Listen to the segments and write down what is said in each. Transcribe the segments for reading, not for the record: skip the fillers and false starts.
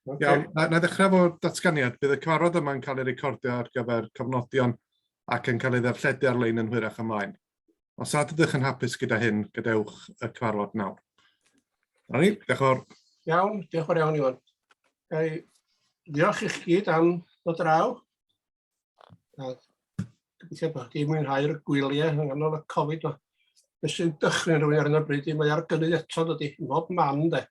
Iawn, na ddechrau fo'r datganiad. Bydd y cyfarfod yma'n cael ei recordio ar gyfer cofnodion ac yn cael ei ddarlledu ar-lein yn hwyrach ymlaen. Os nad ydych yn hapus gyda hyn, gadewch y cyfarfod nawr. Rani, diolch yn fawr. Iawn, diolch yn fawr iawn Iwan. Diolch i chi gyd am ddod draw. Gobeithio bod chi mwynhau'r gwyliau yng nghanol y Covid. Beth sy'n dychryn rhywun ar yno bryd, mae ar gynnydd eto dydy, mob man de.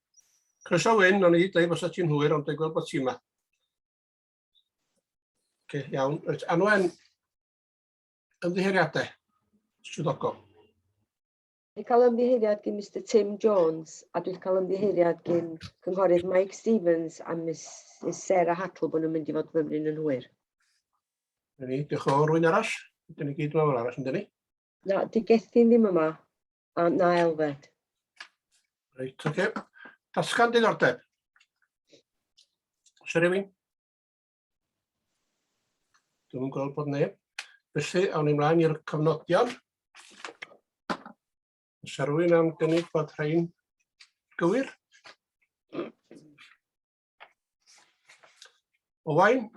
Croeso Wyn, o'n i dweud bod ti'n hwyr, ond dwi'n gweld bod ti'n yma. Iawn. Anwen, ymddiheiriadau, swyddogol. Dwi'n cael ymddiheiriad gen Mr Tim Jones a dwi'n cael ymddiheiriad gen cynghorydd Mike Stevens a Mrs Sarah Hattle bod nhw'n mynd i fod fymryn yn hwyr. Diolch yn fawr, rwy'n arall. Dyn ni gyd yma fel arall, yndyn ni? Na, di Gethin ddim yma, a na Elfed. Reit, oce. Dasgan diddordeb. Oes rhywun? Dwi'n gweld bod neb. Felly, awn ni mlaen i'r cofnodion. Oes rhywun am gynnig bod rhain gywir? Owain?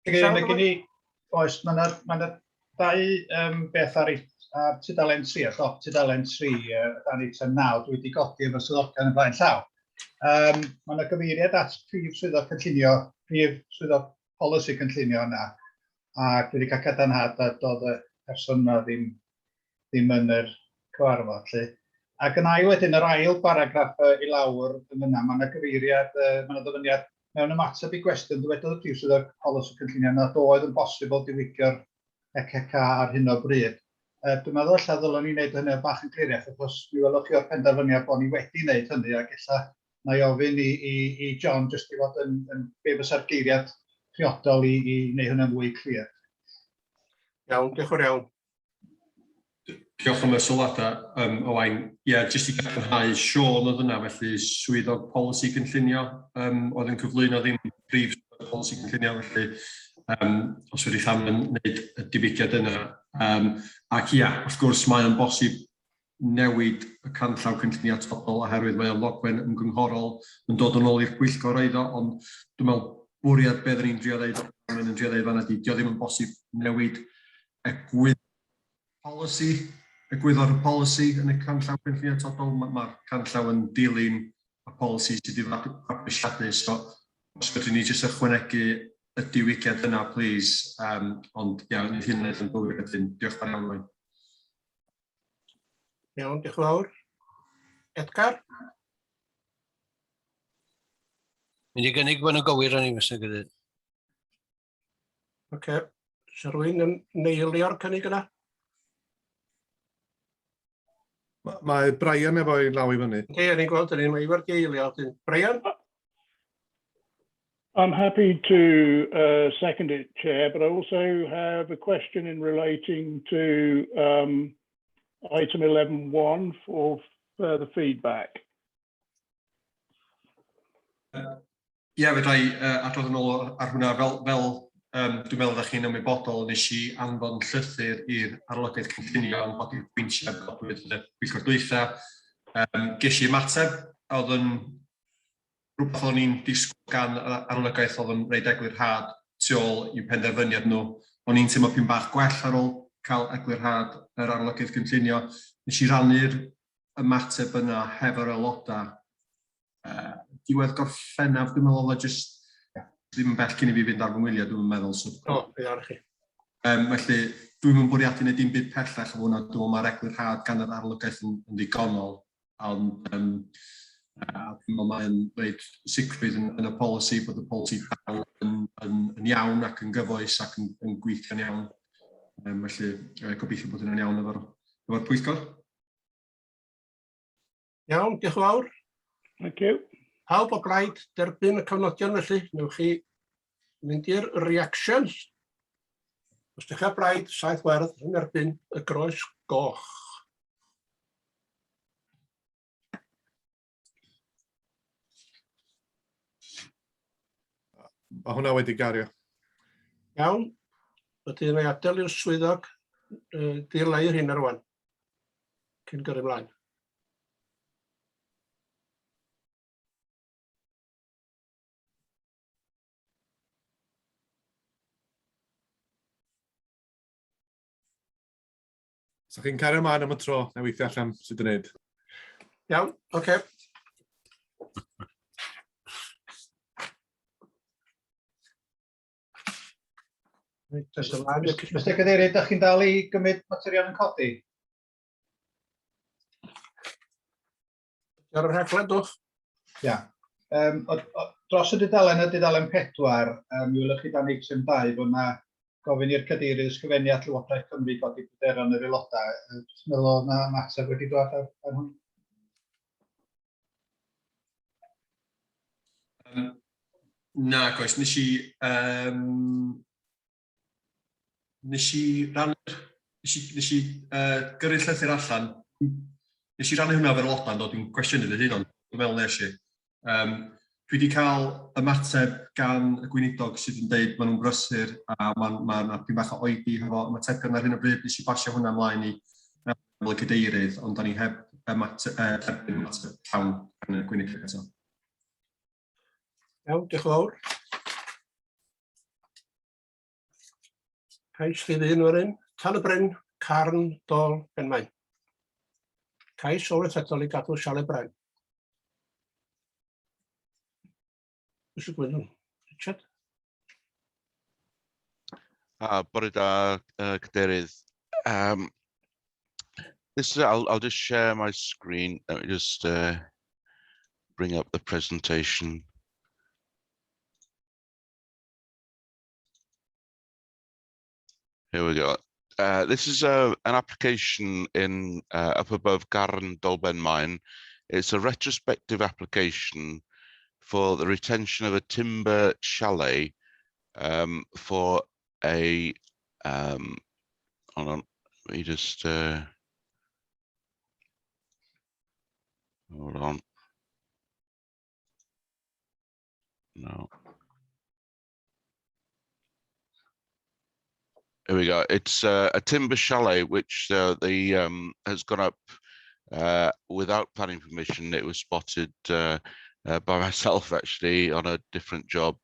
Mae gen i, oes, mae yna dau beth ar tudalen 3, tudalen 3, da ni tan 9, dwi wedi godi efo swyddogion yn blaen llaw. Mae yna gyfeiriad at prif swyddog cynllunio, prif swyddog polisi cynllunio yna, ac dwi wedi cael cadarnhad a dod y person yna ddim yn yr cyfarfod. Ac yn ail wedyn, yr ail baragraff i lawr yn yna, mae yna gyfeiriad, mae yna ddyfyniad mewn ymateb i gwestiwn, dywedodd y prif swyddog polisi cynllunio nad oedd yn bosibl diwygio'r ECK ar hyn o bryd. Dwi'n meddwl lla ddylwn ni wneud hynny bach yn cliriach, achos mi welwch chi o'r penderfyniad bod ni wedi wneud hynny, ac illa na i ofyn i John jyst i fod yn be fysa'r geiriad priodol i wneud hynny'n fwy clir. Iawn, diolch yn iawn. Diolch am y sylwadau, Owain. Ie, jyst i gadarnhau Siôn oedd yna, felly swyddog polisi cynllunio, oedd yn cyflwyno ddim prif swyddog polisi cynllunio, felly os wedi llawn yn gwneud y diwygiad yna. Ac ia, wrth gwrs mae o'n bosib newid y canllaw cynllunio atodol oherwydd mae o'n ddogfen ymgynghorol yn dod yn ôl i'r Pwyllgor eiddo, ond dwi'n meddwl bwriad beth ni'n drio ddeud, fan ydy, dio ddim yn bosib newid egwyddor y polisi yn y canllaw cynllunio atodol. Mae'r canllaw yn dilyn y polisi sydd wedi fabwysiadu, so os fydden ni jyst ychwanegu y diwygiad yna, please, ond iawn, nid hyn yn bywyd ydyn. Diolch yn fawr. Iawn, diolch yn fawr. Edgar? Mynd i gynnig bod nhw'n gywir yn ei Mr Cadeirydd. Oce. Oes rhywun yn neilio'r cynnig yna? Mae Brian efo'i law i fyny. Oce, ni'n gweld hynny, mae i wedi eilio. Brian? I'm happy to second it, Chair, but I also have a question in relating to item 11.1 for further feedback. Ie, fedrai adrodd yn ôl ar hwnna. Fel dwi'n meddwl ydych chi'n ymwybodol, nes i anfon llythyr i'r arolygaeth cynllunio yn bod i'r pwyntiau godwyd y Pwyllgor dwytha. Ges i ymateb, oedd yn rhywbeth o'n i'n disgwyl gan arolygaeth oedd yn reid eglurhad tu ôl i'w penderfyniad nhw. O'n i'n teimlo pyn bach gwell ar ôl cael eglurhad yr arolygaeth cynllunio. Nes i rannu'r ymateb yna hefo'r aelodau. Diwedd gorffennaf, dwi'n meddwl, oedd jyst ddim yn bell cyn i fi fynd ar fy ngwyliau, dwi'n meddwl. Ie, ar chi. Felly, dwi'n mynd bwriadu wneud dim byd pellach o hwnna, dwi'n meddwl mae'r eglurhad gan yr arolygaeth yn ddigonol. Ond dwi'n meddwl mae'n dweud sicrwydd yn y polisi, bod y polisi dal yn iawn ac yn gyfoes ac yn gweithio'n iawn. Felly, gobeithio bod yna'n iawn efo'r Pwyllgor. Iawn, diolch yn fawr. Thank you. Pawb o blaid derbyn y cofnodion felly, newch chi mynd i'r reactions. Os ydych chi'n blaid, saith werdd yn erbyn y groes goch. Mae hwnna wedi gario. Iawn, wedyn ei adael i'r swyddog dirleu'r hyn ar wan, cyn gyrru mlaen. So chi'n cario ymlaen am y tro, na weithio allan sydd yn neud. Iawn, oce. Mr Cadeirydd, ydych chi'n dal i gymryd materion yn codi? Ar y rhaglen, dwch. Ia. Dros y dudalen 4, mi wylwch chi dan eitem 2 bod yna gofyn i'r cadeirydd ysgrifennu at Lywodraeth Cymru godi pryderon yr aelodau. Dwi'n meddwl oedd yna mateb wedi dod ar hwn. Na, goes, nes i gyrru llythyr allan. Nes i rannu hwnna fel aelodau, dod i'n cwestiynu dy hyn, ond dwi'n meddwl nes i. Dwi wedi cael ymateb gan y gweinidog sydd yn dweud maen nhw'n brysur a mae'n pyn bach o oedi hefo ymatebion ar hyn o bryd. Nes i basio hwnna ymlaen i fel y cadeirydd, ond da ni heb ymateb llawn gan y gweinidog eto. Iawn, diolch yn fawr. Cais chi ddyn o'r un. Tan y Bryn, Carn, Dol, Benmaen. Cais olweithredol i gadw siale Bren. Mr Gwynn, Richard. Bore da, cadeirydd. I'll just share my screen. Let me just bring up the presentation. Here we go. This is an application in up above Garn Dolben Mine. It's a retrospective application for the retention of a timber chalet for a hold on, let me just hold on. No. Here we go. It's a timber chalet which has gone up without planning permission. It was spotted by myself actually on a different job.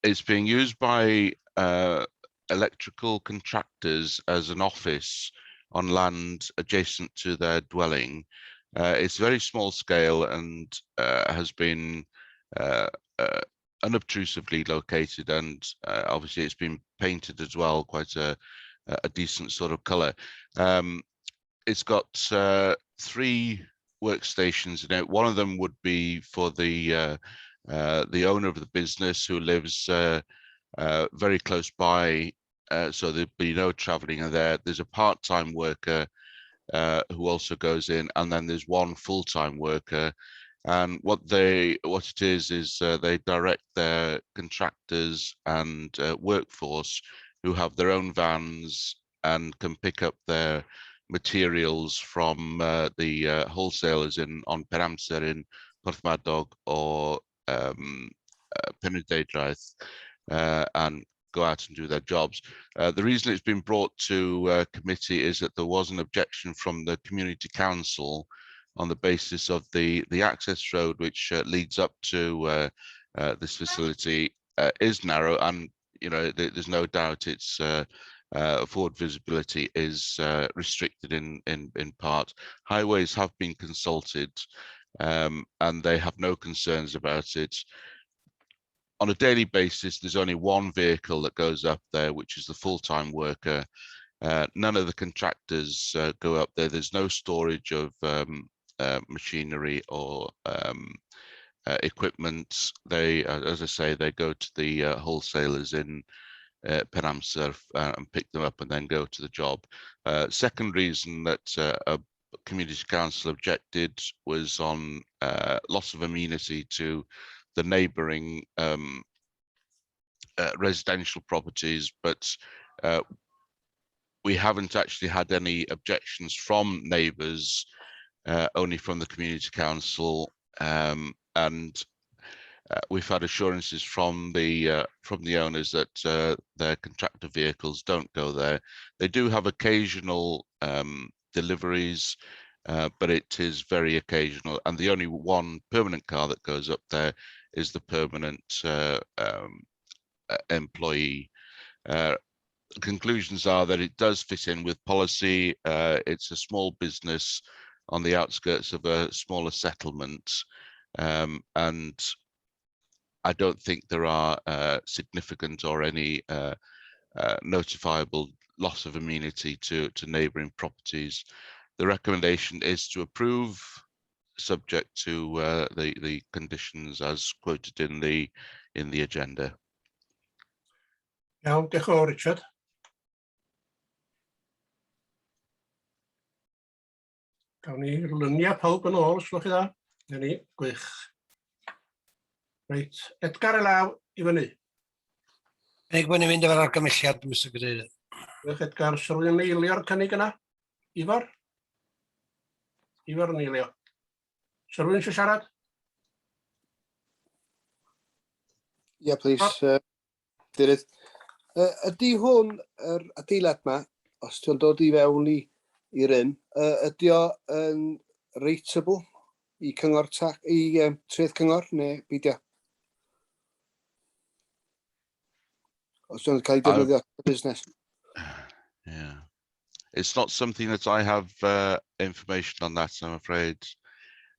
It's being used by electrical contractors as an office on land adjacent to their dwelling. It's very small scale and has been unobtrusively located, and obviously it's been painted as well, quite a decent sort of color. It's got 3 workstations in it. One of them would be for the owner of the business who lives very close by, so there'd be no traveling in there. There's a part-time worker who also goes in, and then there's one full-time worker. And what it is they direct their contractors and workforce who have their own vans and can pick up their materials from the wholesalers on Penamser in Porthmadog or Mynediad and go out and do their jobs. The reason it's been brought to committee is that there was an objection from the community council on the basis of the access road which leads up to this facility is narrow, and there's no doubt its forward visibility is restricted in part. Highways have been consulted and they have no concerns about it. On a daily basis, there's only one vehicle that goes up there, which is the full-time worker. None of the contractors go up there. There's no storage of machinery or equipment. They, as I say, they go to the wholesalers in Penamser and pick them up and then go to the job. Second reason that a community council objected was on loss of amenity to the neighbouring residential properties, but we haven't actually had any objections from neighbours, only from the community council, and we've had assurances from the owners that their contractor vehicles don't go there. They do have occasional deliveries, but it is very occasional, and the only one permanent car that goes up there is the permanent employee. conclusions are that it does fit in with policy. It's a small business on the outskirts of a smaller settlement, and I don't think there are significant or any notifiable loss of amenity to neighbouring properties. The recommendation is to approve, subject to the conditions as quoted in the agenda. Iawn, diolch yn fawr, Richard. Gawn ni lynia pawb yn ôl, os gwelwch chi dda. Na ni, gwych. Reit, Edgar y law i fyny. Cynnig bod ni'n mynd efo'r argymelliad, Mr Cadeirydd. Gwych Edgar, sy'n rwy'n eilio'r cynnig yna? Ifar? Ifar yn eilio. Sy'n rwy'n eisiau siarad? Yeah, please. Dirydd. Ydy hwn yr adeilad ma, os ti'n dod i fewn i'r un, ydy o yn rateable i cyngor i treth cyngor neu beidio? Os ti'n cael ei defnyddio busnes? Yeah, it's not something that I have information on that, I'm afraid.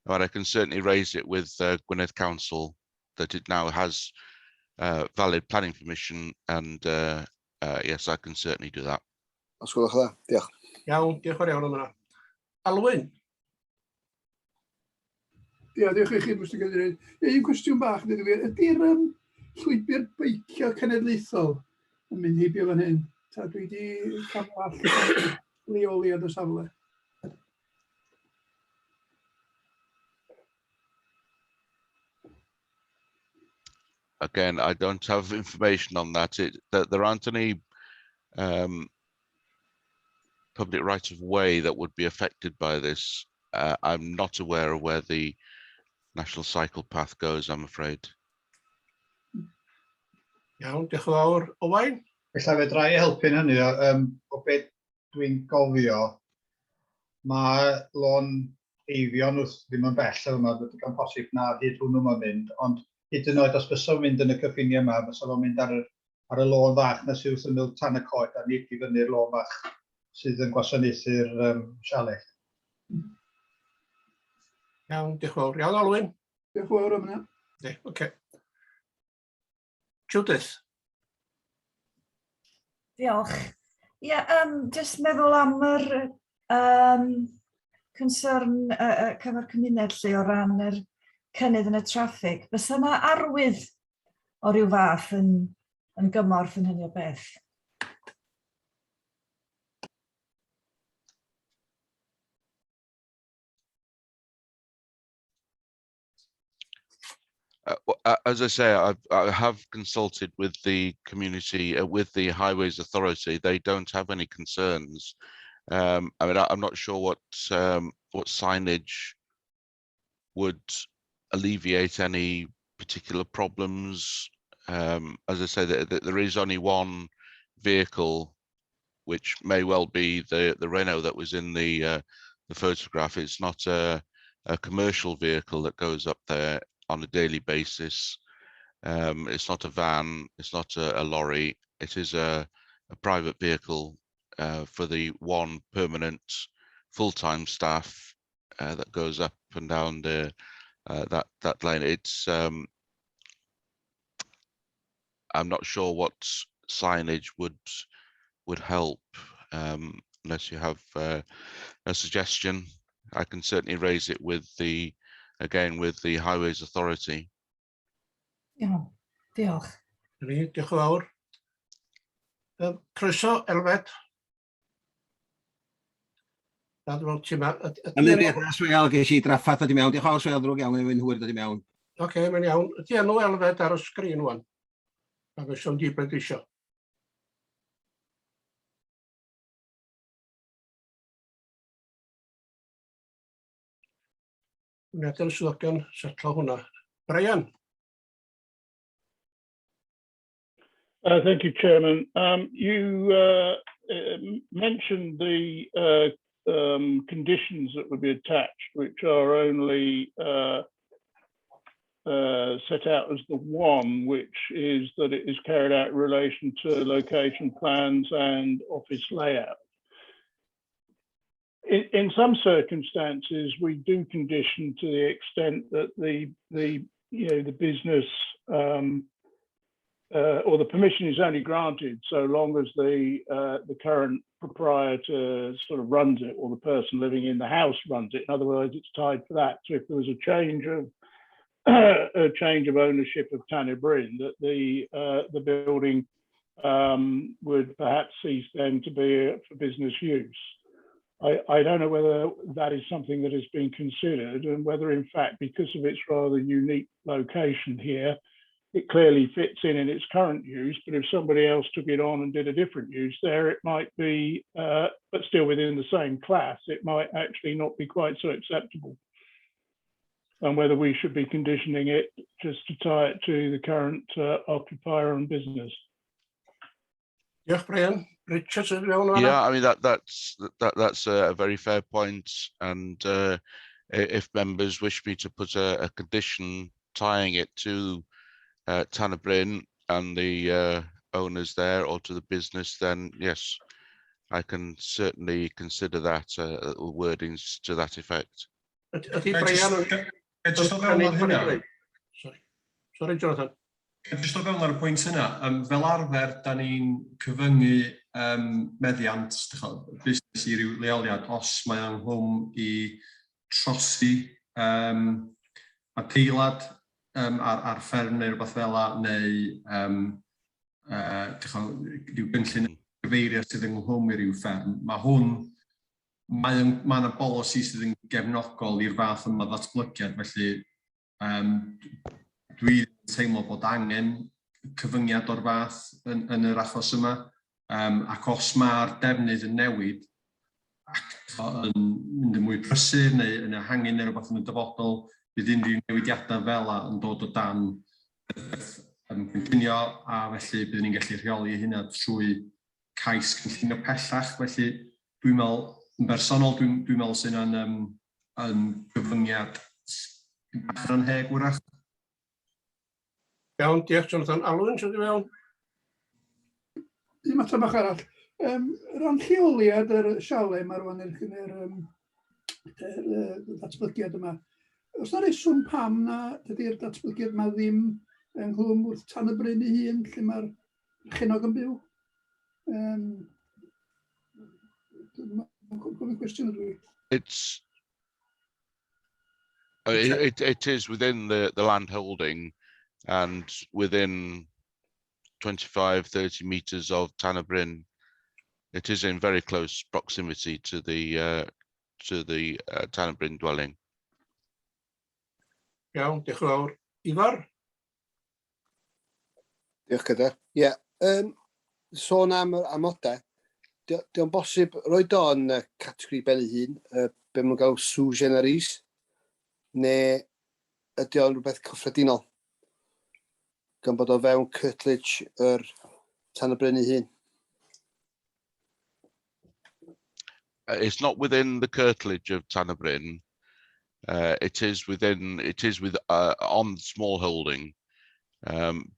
But I can certainly raise it with Gwynedd Council that it now has valid planning permission, and yes, I can certainly do that. Os gwelwch dda, diolch. Iawn, diolch yn iawn am hynna. Alwyn? Diolch i chi, Mr Cadeirydd. Un cwestiwn bach, ydy'r llwybr beicio cenedlaethol yn mynd heibio fan hyn? Ta dwi wedi cael all leoli ar y safle? Again, I don't have information on that. There aren't any public right of way that would be affected by this. I'm not aware of where the national cycle path goes, I'm afraid. Iawn, diolch yn fawr. Owain? Felly fedra i helpu'n hynny, o beth dwi'n gofio, mae lôn eifion wrth ddim yn bell yma, bod yn posib na hyd hwnnw yma'n mynd, ond hyd yn oed os bysa fo'n mynd yn y cyffiniau yma, bysa fo'n mynd ar y lôn fach na sydd wrth ymyl tan y coed, a nid i fyny'r lôn fach sydd yn gwasanaethu'r sialell. Iawn, diolch yn fawr. Iawn, Alwyn? Diolch yn fawr am hynna. Oce. Judith? Diolch. Ie, jyst meddwl am yr concern cyfer cymuned lle o ran yr cynnydd yn y traffig. Bysa yna arwydd o ryw fath yn gymorth yn hynny o beth? As I say, I have consulted with the community, with the Highways Authority. They don't have any concerns. I mean, I'm not sure what signage would alleviate any particular problems. As I say, there is only one vehicle, which may well be the Renault that was in the photograph. It's not a commercial vehicle that goes up there on a daily basis. It's not a van, it's not a lorry, it is a private vehicle for the one permanent full-time staff that goes up and down that lane. It's I'm not sure what signage would help, unless you have a suggestion. I can certainly raise it with the Highways Authority. Iawn, diolch. Diolch yn fawr. Croeso, Elfed. Ymwneud â swel ges i draffath dod i mewn. Diolch yn fawr swel drwg iawn yn hwyr dod i mewn. Oce, mae'n iawn. Ydy enw Elfed ar y sgrin wan? A fe siwn di beth isio. Mynediad y swyddogion setlo hwnna. Brian? Thank you, Chairman. You mentioned the conditions that would be attached, which are only set out as the one, which is that it is carried out in relation to location plans and office layout. In some circumstances, we do condition to the extent that the business or the permission is only granted so long as the current proprietor sort of runs it, or the person living in the house runs it. In other words, it's tied to that. So if there was a change of ownership of Tanner Bryn, that the building would perhaps cease then to be for business use. I don't know whether that is something that has been considered, and whether in fact, because of its rather unique location here, it clearly fits in its current use, but if somebody else took it on and did a different use there, it might be, but still within the same class, it might actually not be quite so acceptable. And whether we should be conditioning it just to tie it to the current occupier and business. Diolch, Brian. Richard, yeah, I mean that's a very fair point, and if members wish me to put a condition tying it to Tanner Bryn and the owners there, or to the business, then yes, I can certainly consider that wordings to that effect. Sorry, Jonathan. Jyst o fewn ar y pwynt yna, fel arfer, da ni'n cyfyngu meddiant busnes i ryw leoliad os mae ynghlwm i trosi adeilad ar fferm neu rhywbeth fel la, neu ryw gynllun gyfeirio sydd ynghlwm i ryw fferm. Mae yna bolisi sydd yn gefnogol i'r fath yma ddatblygiad, felly dwi'n teimlo bod angen cyfyngiad o'r fath yn yr achos yma, ac os mae'r defnydd yn newid ac yn mynd yn mwy prysur neu yn ehangu neu rhywbeth yn y dyfodol, bydd unrhyw newidiadau fel yna yn dod o dan cynllunio, a felly bydd ni'n gallu rheoli hynna trwy cais cynllunio pellach. Felly dwi'n meddwl, yn bersonol, dwi'n meddwl sy'n yn gyfyngiad yn heg wrach. Iawn, diolch Jonathan. Alwyn, sydd wedi mewn? Un mater bach arall. Ran lleoliad yr siale yma rwan yn yr datblygiad yma. Os na reswm pam na dydy'r datblygiad yma ddim ynghlwm wrth Tanner Bryn ei hun, lle mae'r chenog yn byw? Gofyn cwestiwn ydw i. It is within the land holding and within 25-30 meters of Tanner Bryn. It is in very close proximity to the Tanner Bryn dwelling. Iawn, diolch yn fawr. Ifar? Diolch Cadar. Ie, sôn am amodau, diolch bosib roed o'n categori ben ei hun, be maen nhw'n gael sous generis, neu ydy o'n rhywbeth cyffredinol, gan bod o fewn curtilage yr Tanner Bryn ei hun. It's not within the curtilage of Tanner Bryn. It is on small holding,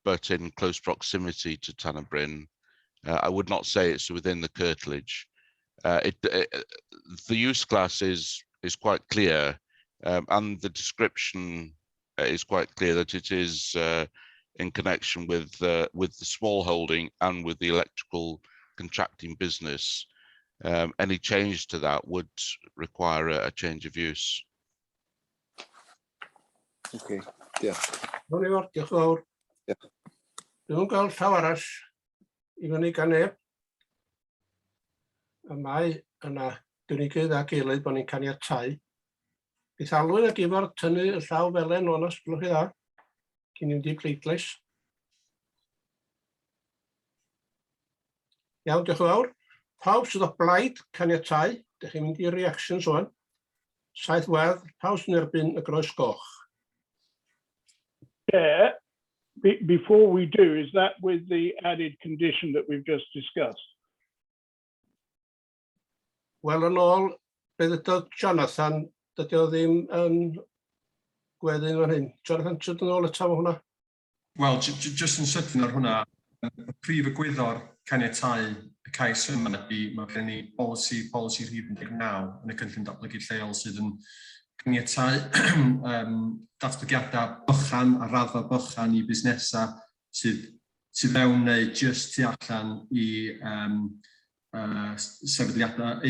but in close proximity to Tanner Bryn. I would not say it's within the curtilage. The use class is quite clear, and the description is quite clear that it is in connection with the small holding and with the electrical contracting business. Any change to that would require a change of use. Okay, diolch. Diolch yn fawr. Dwi'n gael llaw arall i fyny gan neb. Y mae yna gynigydd ag eilydd bod ni'n caniatáu. Bydd Alwyn ag Ifar tynnu y llaw felen o'n os glwch chi dda, cyn i'n di pleidlais. Iawn, diolch yn fawr. Pawb sydd o blaid caniatáu, ydych chi'n mynd i reactions o'n. Saith wedd, pawb sy'n erbyn y groes goch. Yeah, before we do, is that with the added condition that we've just discussed? Wel, yn ôl, beth ydoedd Jonathan, dydy o ddim yn gweddi'n fan hyn. Jonathan, ti'n dod yn ôl eto fo hwnna? Wel, jyst yn sydyn ar hwnna, y prif egwyddor caniatau y cais yma ydy, mae gen ni polisi rhif 19 yn y cynllun datblygu lleol sydd yn caniatau datblygiadau bychan a raddfa bychan i busnesau sydd mewn neu jyst tu allan i sefydliadau i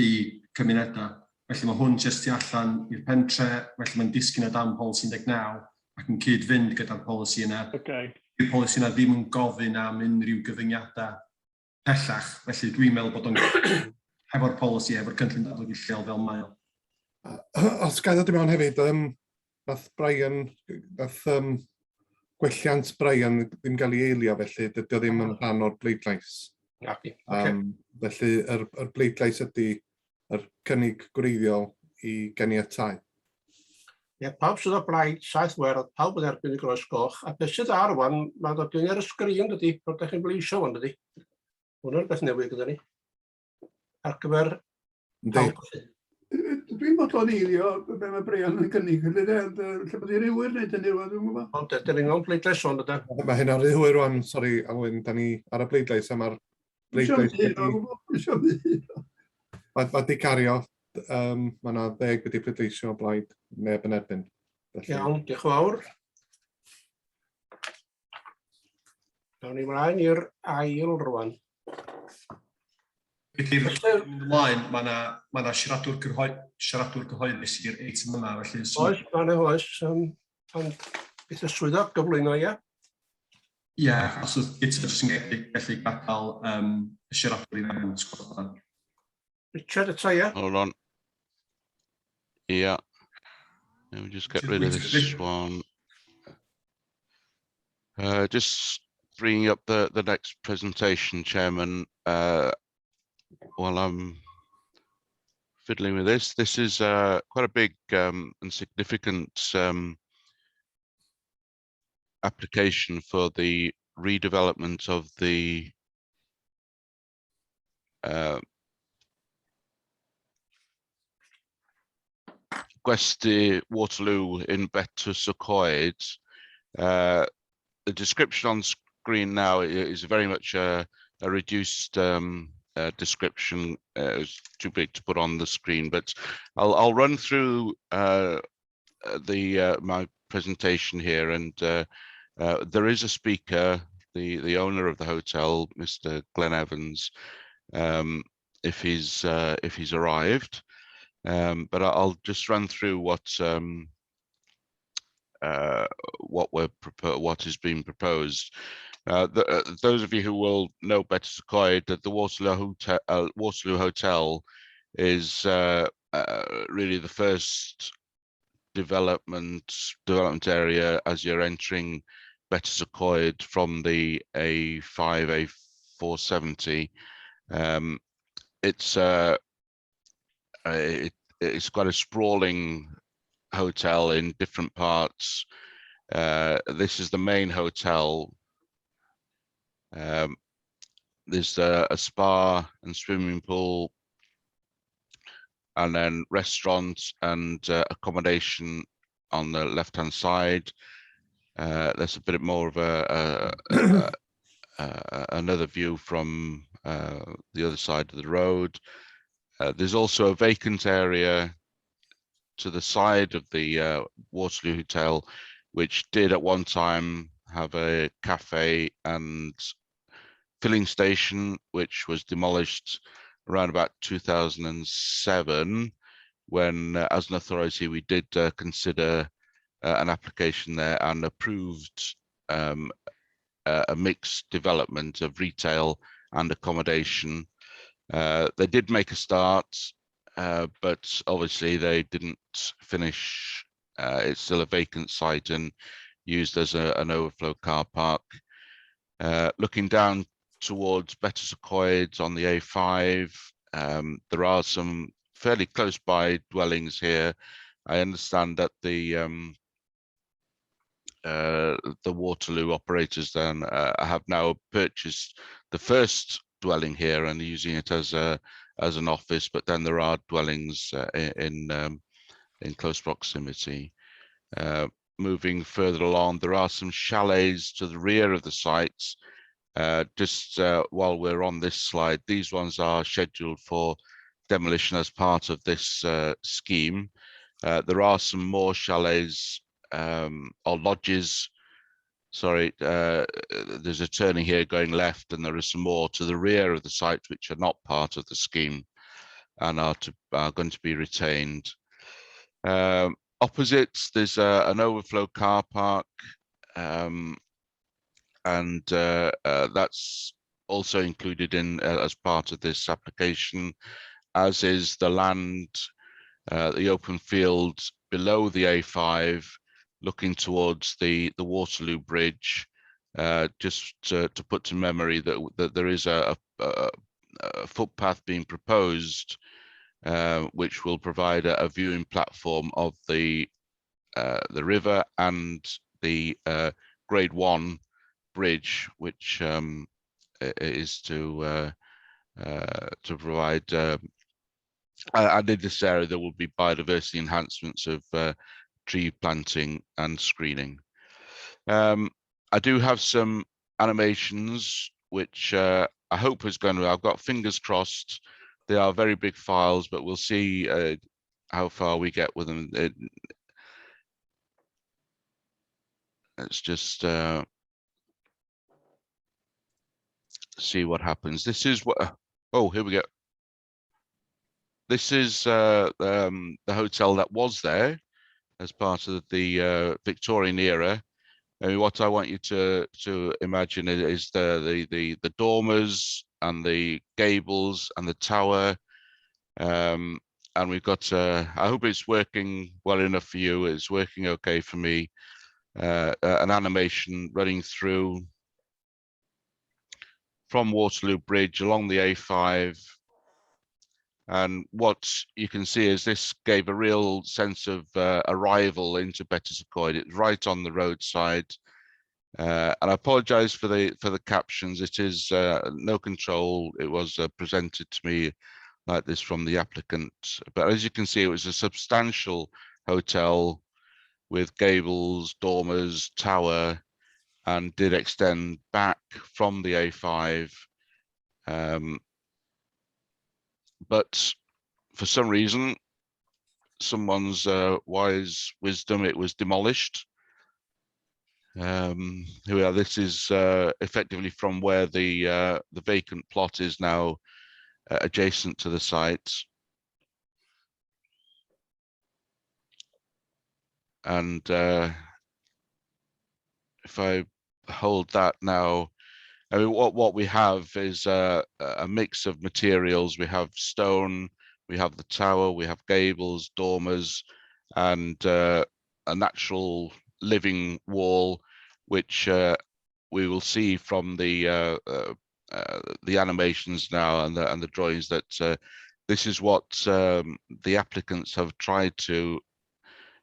cymunedau. Felly mae hwn jyst tu allan i'r pentre, felly mae'n disgyn o dan polisi 19 ac yn cyd-fynd gyda'r polisi yna. I'r polisi yna ddim yn gofyn am unrhyw gyfyngiadau pellach, felly dwi'n meddwl bod o'n hefo'r polisi, hefo'r cynllun datblygu lleol fel mae o. Os gael ddod i mewn hefyd, gwelliant Brian ddim cael ei eilio, felly dydy o ddim yn rhan o'r bleidlais. Felly yr bleidlais ydy yr cynnig gwreiddiol i ganiatáu. Pawb sydd o blaid, 7 werdd, pawb yn erbyn y groes goch, a beth sydd ar wan, mae dod yn ar y sgrin dydy, bod ydych chi'n bleisio wan dydy. Hwna'r beth newydd gyda ni. Ar gyfer pawb. Dwi'n bodlon eilio be mae Brian yn cynnig, lle bod i'n rhywun wneud hynny rwan, dwi'n gwybod? Ond dyn ni'n mewn bleidlais o'n ydyn. Mae hyn ar hwyr rwan, sori, Alwyn, da ni ar y bleidlais, a mae'r bleidlais Mae di cario. Mae yna 10 wedi pleidleisio o blaid, neb yn erbyn. Iawn, diolch yn fawr. Gawn ni mlaen i'r ail rwan. Ymlaen, mae yna siaradwr cyhoeddus i'r eitem yma, felly... Oes, mae yna oes. Beth y swyddog gyflwyno, ia? Ie, os oedd gyda jyst yn gallu gadael y siaradwr i mewn sgwrs. Richard, eto, ia? Hold on. Yeah. Let me just get rid of this one. Just bringing up the next presentation, Chairman. While I'm fiddling with this, this is quite a big and significant application for the redevelopment of the Gwesty Waterloo in Betws-y-Coed. The description on screen now is very much a reduced description. It's too big to put on the screen, but I'll run through my presentation here, and there is a speaker, the owner of the hotel, Mr. Glenn Evans, if he's arrived. But I'll just run through what is being proposed. Those of you who will know Betws-y-Coed, that the Waterloo Hotel is really the first development area as you're entering Betws-y-Coed from the A5, A470. It's quite a sprawling hotel in different parts. This is the main hotel. There's a spa and swimming pool, and then restaurants and accommodation on the left-hand side. There's a bit more of another view from the other side of the road. There's also a vacant area to the side of the Waterloo Hotel, which did at one time have a cafe and filling station, which was demolished around about 2007, when as an authority we did consider an application there and approved a mixed development of retail and accommodation. They did make a start, but obviously they didn't finish. It's still a vacant site and used as an overflow car park. Looking down towards Betws-y-Coed on the A5, there are some fairly close by dwellings here. I understand that the Waterloo operators then have now purchased the first dwelling here and using it as an office, but then there are dwellings in close proximity. moving further along, there are some chalets to the rear of the site. Just while we're on this slide, these ones are scheduled for demolition as part of this scheme. There are some more chalets or lodges. Sorry, there's a turning here going left, and there are some more to the rear of the site which are not part of the scheme and are going to be retained. Opposite, there's an overflow car park, and that's also included in as part of this application, as is the land, the open field below the A5, looking towards the Waterloo Bridge. Just to put to memory that there is a footpath being proposed, which will provide a viewing platform of the river and the Grade 1 bridge, which is to provide. And in this area, there will be biodiversity enhancements of tree planting and screening. I do have some animations which I hope is going to. I've got fingers crossed. They are very big files, but we'll see how far we get with them. Let's just see what happens. This is what. Oh, here we go. This is the hotel that was there as part of the Victorian era. I mean, what I want you to imagine is the dormers and the gables and the tower. And we've got, I hope it's working well enough for you. It's working okay for me. An animation running through from Waterloo Bridge along the A5. And what you can see is this gave a real sense of arrival into Betws-y-Coed. It's right on the roadside. And I apologize for the captions. It is no control. It was presented to me like this from the applicant. But as you can see, it was a substantial hotel with gables, dormers, tower, and did extend back from the A5. But for some reason, someone's wise wisdom, it was demolished. This is effectively from where the vacant plot is now adjacent to the site. And if I hold that now, I mean, what we have is a mix of materials. We have stone, we have the tower, we have gables, dormers, and a natural living wall, which we will see from the animations now and the drawings that this is what the applicants have tried to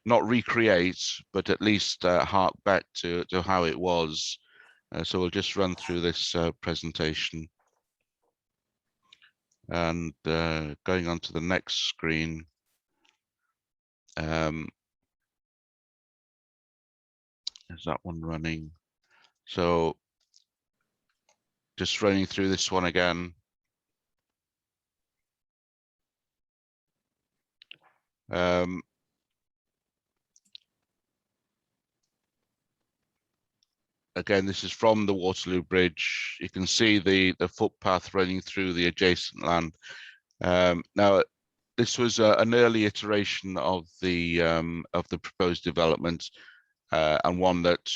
not recreate, but at least hark back to how it was. So we'll just run through this presentation. And going on to the next screen. Is that one running? So just running through this one again. Again, this is from the Waterloo Bridge. You can see the footpath running through the adjacent land. Now, this was an early iteration of the proposed development, and one that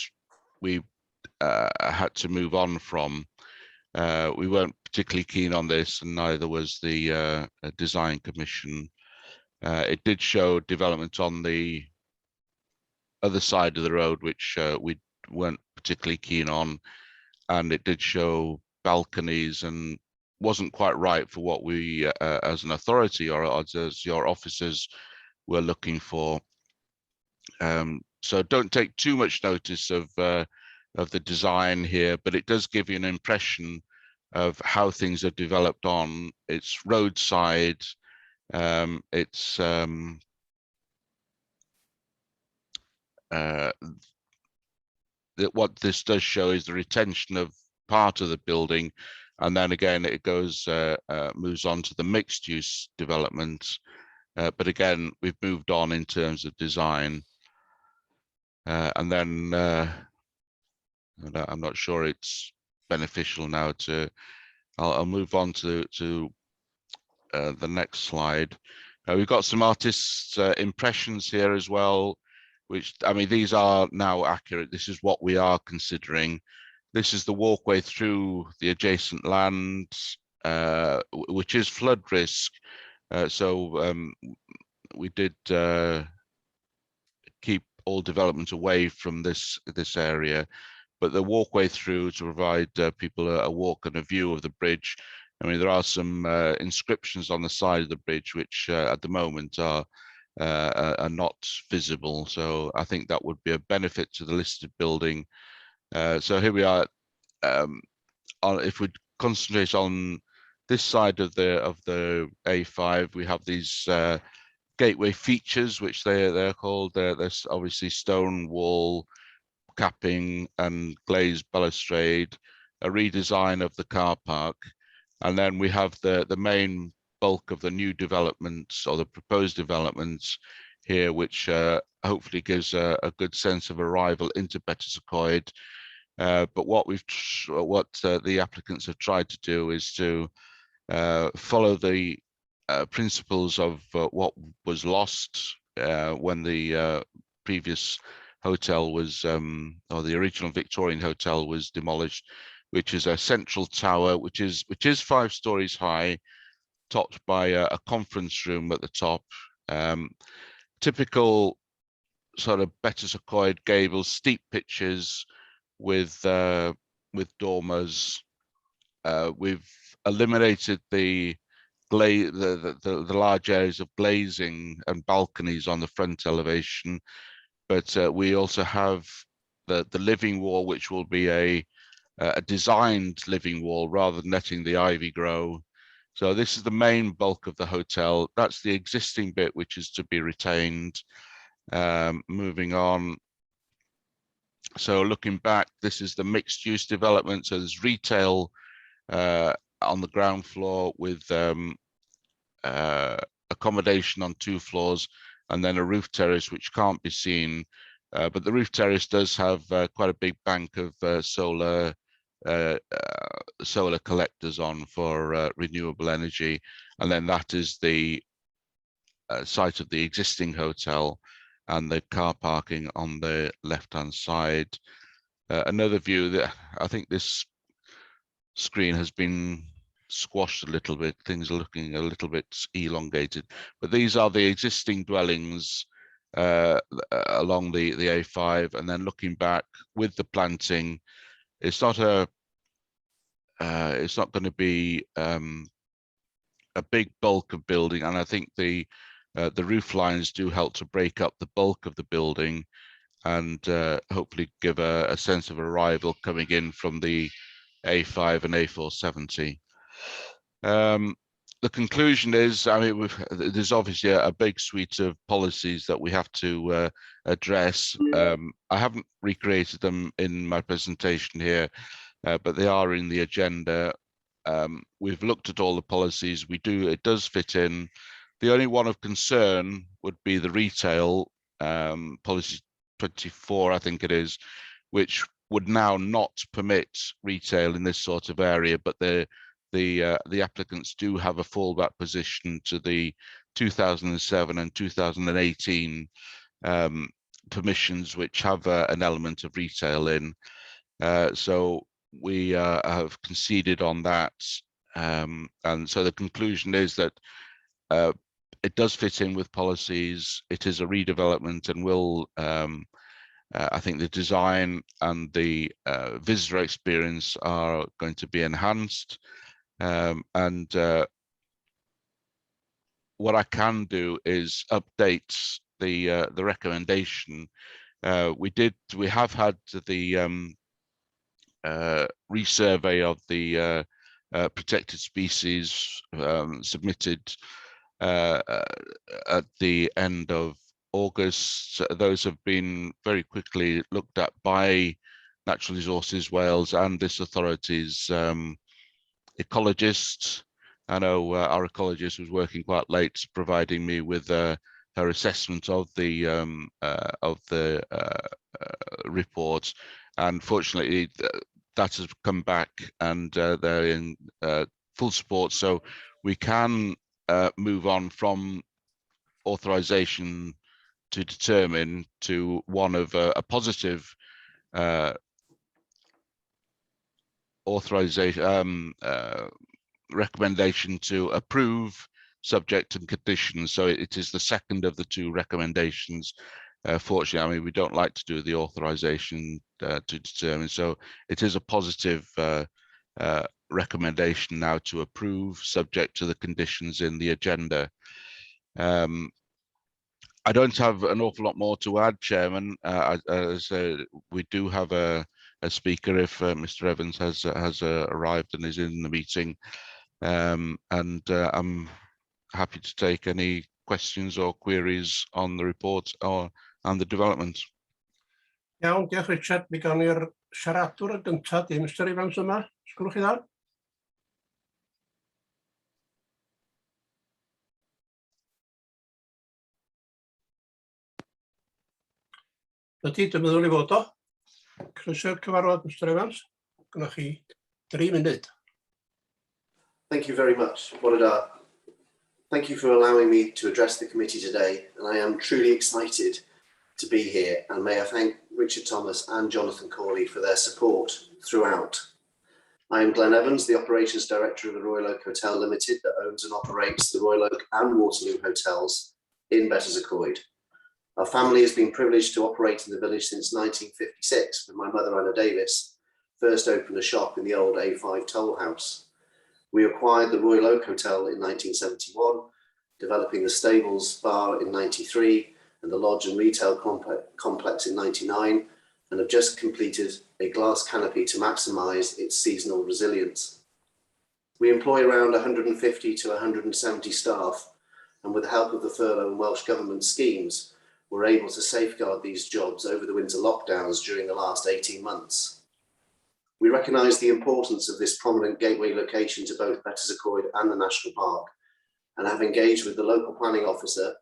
we had to move on from. We weren't particularly keen on this, and neither was the design commission. It did show development on the other side of the road, which we weren't particularly keen on, and it did show balconies and wasn't quite right for what we as an authority or as your officers were looking for. So don't take too much notice of the design here, but it does give you an impression of how things are developed on. It's roadside, it's what this does show is the retention of part of the building, and then again it goes moves on to the mixed use development. But again, we've moved on in terms of design, and then I'm not sure it's beneficial now to. I'll move on to the next slide. We've got some artists' impressions here as well, which, I mean, these are now accurate. This is what we are considering. This is the walkway through the adjacent land, which is flood risk. So we did keep all development away from this area, but the walkway through to provide people a walk and a view of the bridge. I mean, there are some inscriptions on the side of the bridge, which at the moment are not visible. So I think that would be a benefit to the listed building. So here we are. If we concentrate on this side of the A5, we have these gateway features, which they're called. There's obviously stone wall capping and glazed balustrade, a redesign of the car park, and then we have the main bulk of the new developments or the proposed developments here, which hopefully gives a good sense of arrival into Betws-y-Coed. But what the applicants have tried to do is to follow the principles of what was lost when the previous hotel was, or the original Victorian hotel was demolished, which is a central tower, which is 5 stories high, topped by a conference room at the top. Typical sort of Betws-y-Coed gables, steep pitches with dormers. We've eliminated the large areas of glazing and balconies on the front elevation, but we also have the living wall, which will be a designed living wall rather than letting the ivy grow. So this is the main bulk of the hotel. That's the existing bit which is to be retained. Moving on. So looking back, this is the mixed use development. So there's retail on the ground floor with accommodation on 2 floors, and then a roof terrace which can't be seen. But the roof terrace does have quite a big bank of solar collectors on for renewable energy. And then that is the site of the existing hotel and the car parking on the left-hand side. Another view that I think this screen has been squashed a little bit. Things are looking a little bit elongated, but these are the existing dwellings along the A5, and then looking back with the planting, it's not going to be a big bulk of building, and I think the roof lines do help to break up the bulk of the building and hopefully give a sense of arrival coming in from the A5 and A470. The conclusion is, I mean, there's obviously a big suite of policies that we have to address. I haven't recreated them in my presentation here, but they are in the agenda. We've looked at all the policies. It does fit in. The only one of concern would be the retail policy 24, I think it is, which would now not permit retail in this sort of area, but the applicants do have a fallback position to the 2007 and 2018 permissions, which have an element of retail in. So we have conceded on that. And so the conclusion is that it does fit in with policies. It is a redevelopment and will, I think the design and the visitor experience are going to be enhanced. And what I can do is update the recommendation. We have had the resurvey of the protected species submitted at the end of August. Those have been very quickly looked at by Natural Resources Wales and this authority's ecologist. I know our ecologist was working quite late, providing me with her assessment of the report. And fortunately, that has come back, and they're in full support. So we can move on from authorization to determine to one of a positive authorization recommendation to approve subject and conditions. So it is the second of the two recommendations. Fortunately, I mean, we don't like to do the authorization to determine. So it is a positive recommendation now to approve subject to the conditions in the agenda. I don't have an awful lot more to add, Chairman. As we do have a speaker if Mr. Evans has arrived and is in the meeting, and I'm happy to take any questions or queries on the report or on the development. Iawn, diolch Richard. Mi gawn ni'r siaradwr y gyntaf, di Mr. Evans yma. Sgwrwch chi dda? Ydy, dwi'n meddwl i fod o. Croeso'r cyfarfod, Mr. Evans. Gwnnwch chi 3 munud. Thank you very much. Bore. Thank you for allowing me to address the committee today, and I am truly excited to be here, and may I thank Richard Thomas and Jonathan Corley for their support throughout. I am Glenn Evans, the Operations Director of the Royal Oak Hotel Limited that owns and operates the Royal Oak and Waterloo hotels in Betws-y-Coed. Our family has been privileged to operate in the village since 1956, when my mother, Anna Davis, first opened a shop in the old A5 toll house. We acquired the Royal Oak Hotel in 1971, developing the stables bar in 93 and the lodge and retail complex in 99, and have just completed a glass canopy to maximise its seasonal resilience. We employ around 150 to 170 staff, and with the help of the furlough and Welsh Government schemes, we're able to safeguard these jobs over the winter lockdowns during the last 18 months. We recognise the importance of this prominent gateway location to both Betws-y-Coed and the National Park, and have engaged with the local planning officer,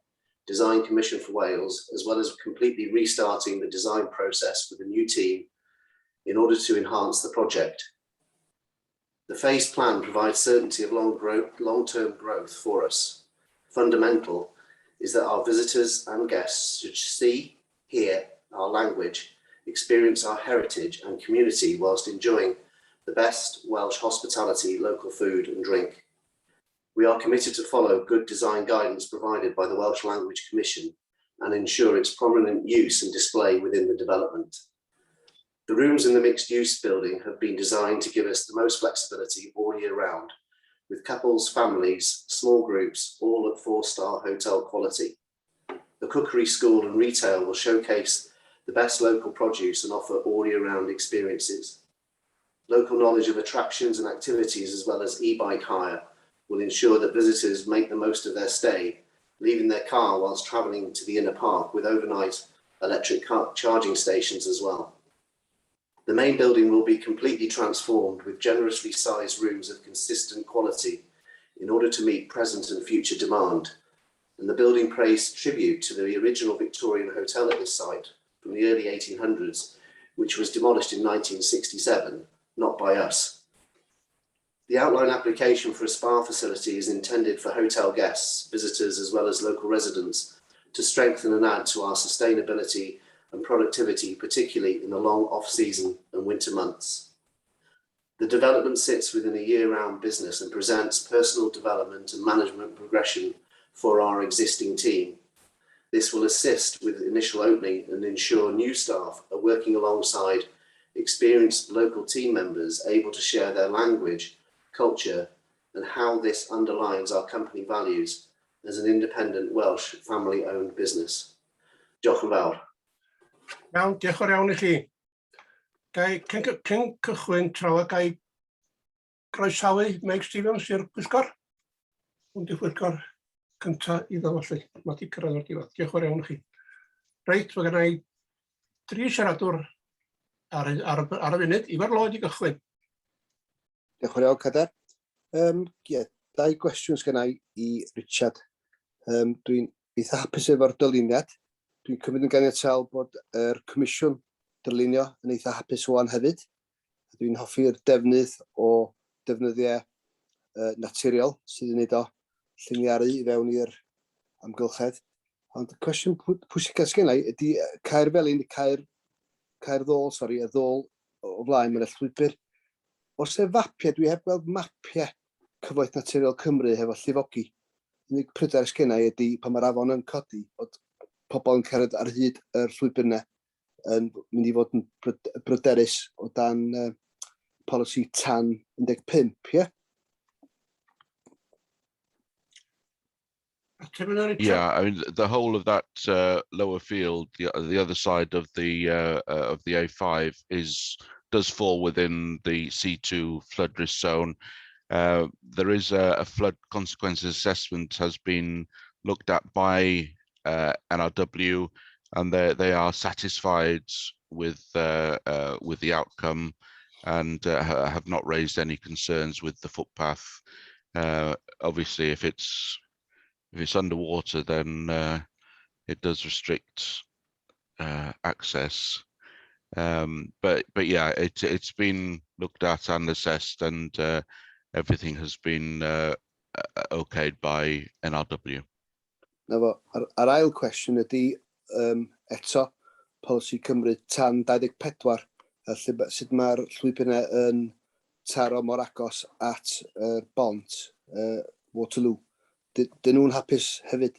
Design Commission for Wales, as well as completely restarting the design process with a new team in order to enhance the project. The phased plan provides certainty of long-term growth for us. Fundamental is that our visitors and guests should see, hear our language, experience our heritage and community whilst enjoying the best Welsh hospitality, local food and drink. We are committed to follow good design guidance provided by the Welsh Language Commission and ensure its prominent use and display within the development. The rooms in the mixed-use building have been designed to give us the most flexibility all year round, with couples, families, small groups, all at 4-star hotel quality. The cookery school and retail will showcase the best local produce and offer all year round experiences. Local knowledge of attractions and activities, as well as e-bike hire, will ensure that visitors make the most of their stay, leaving their car whilst travelling to the inner park with overnight electric car charging stations as well. The main building will be completely transformed with generously sized rooms of consistent quality in order to meet present and future demand. And the building pays tribute to the original Victorian hotel at this site from the early 1800s, which was demolished in 1967, not by us. The outline application for a spa facility is intended for hotel guests, visitors, as well as local residents to strengthen and add to our sustainability and productivity, particularly in the long off-season and winter months. The development sits within a year-round business and presents personal development and management progression for our existing team. This will assist with initial opening and ensure new staff are working alongside experienced local team members able to share their language, culture, and how this underlines our company values as an independent Welsh family-owned business. Diolch yn fawr. Iawn, diolch yn iawn I chi. Cyn cychwyn trafod, gai groesawu Meg Stevens i'r pwyllgor. Hwn di pwyllgor cyntaf iddo felly. Mae di cyrraedd o'r diwedd. Diolch yn iawn I chi. Reit, mae gennau 3 siaradwr ar y funud. Ifor Lloyd i gychwyn. Diolch yn fawr, Cader. Ie, 2 gwestiwn gennau i Richard. Dwi'n eitha hapus efo'r dyluniad. Dwi'n cymryd yn ganiataol bod yr Comisiwn Dylunio yn eitha hapus o'n hefyd. Dwi'n hoffi'r defnydd o defnyddiau naturiol sydd yn neud o lliniaru i fewn i'r amgylchedd. Ond y cwestiwn pwysig gennau ydy cair felyn, cair ddôl, y ddôl o flaen mae'n llwybr. Os e fapiau, dwi heb gweld mapiau cyfoeth naturiol Cymru hefo llifogi. Unig pryder sgennau ydy pan mae'r afon yn codi, bod pobl yn cyrraedd ar hyd yr llwybr yna yn mynd i fod yn bryderus o dan polisi tan 15, ie? Yeah, I mean the whole of that lower field, the other side of the A5 does fall within the C2 flood risk zone. There is a flood consequences assessment has been looked at by NRW, and they are satisfied with the outcome, and have not raised any concerns with the footpath. Obviously, if it's underwater, then it does restrict access. But yeah, it's been looked at and assessed, and everything has been okayed by NRW. Na fo, yr ail cwestiwn ydy eto polisi Cymru tan 24, sut mae'r llwybr yna yn taro mor agos at bont Waterloo. Dyn nhw'n hapus hefyd?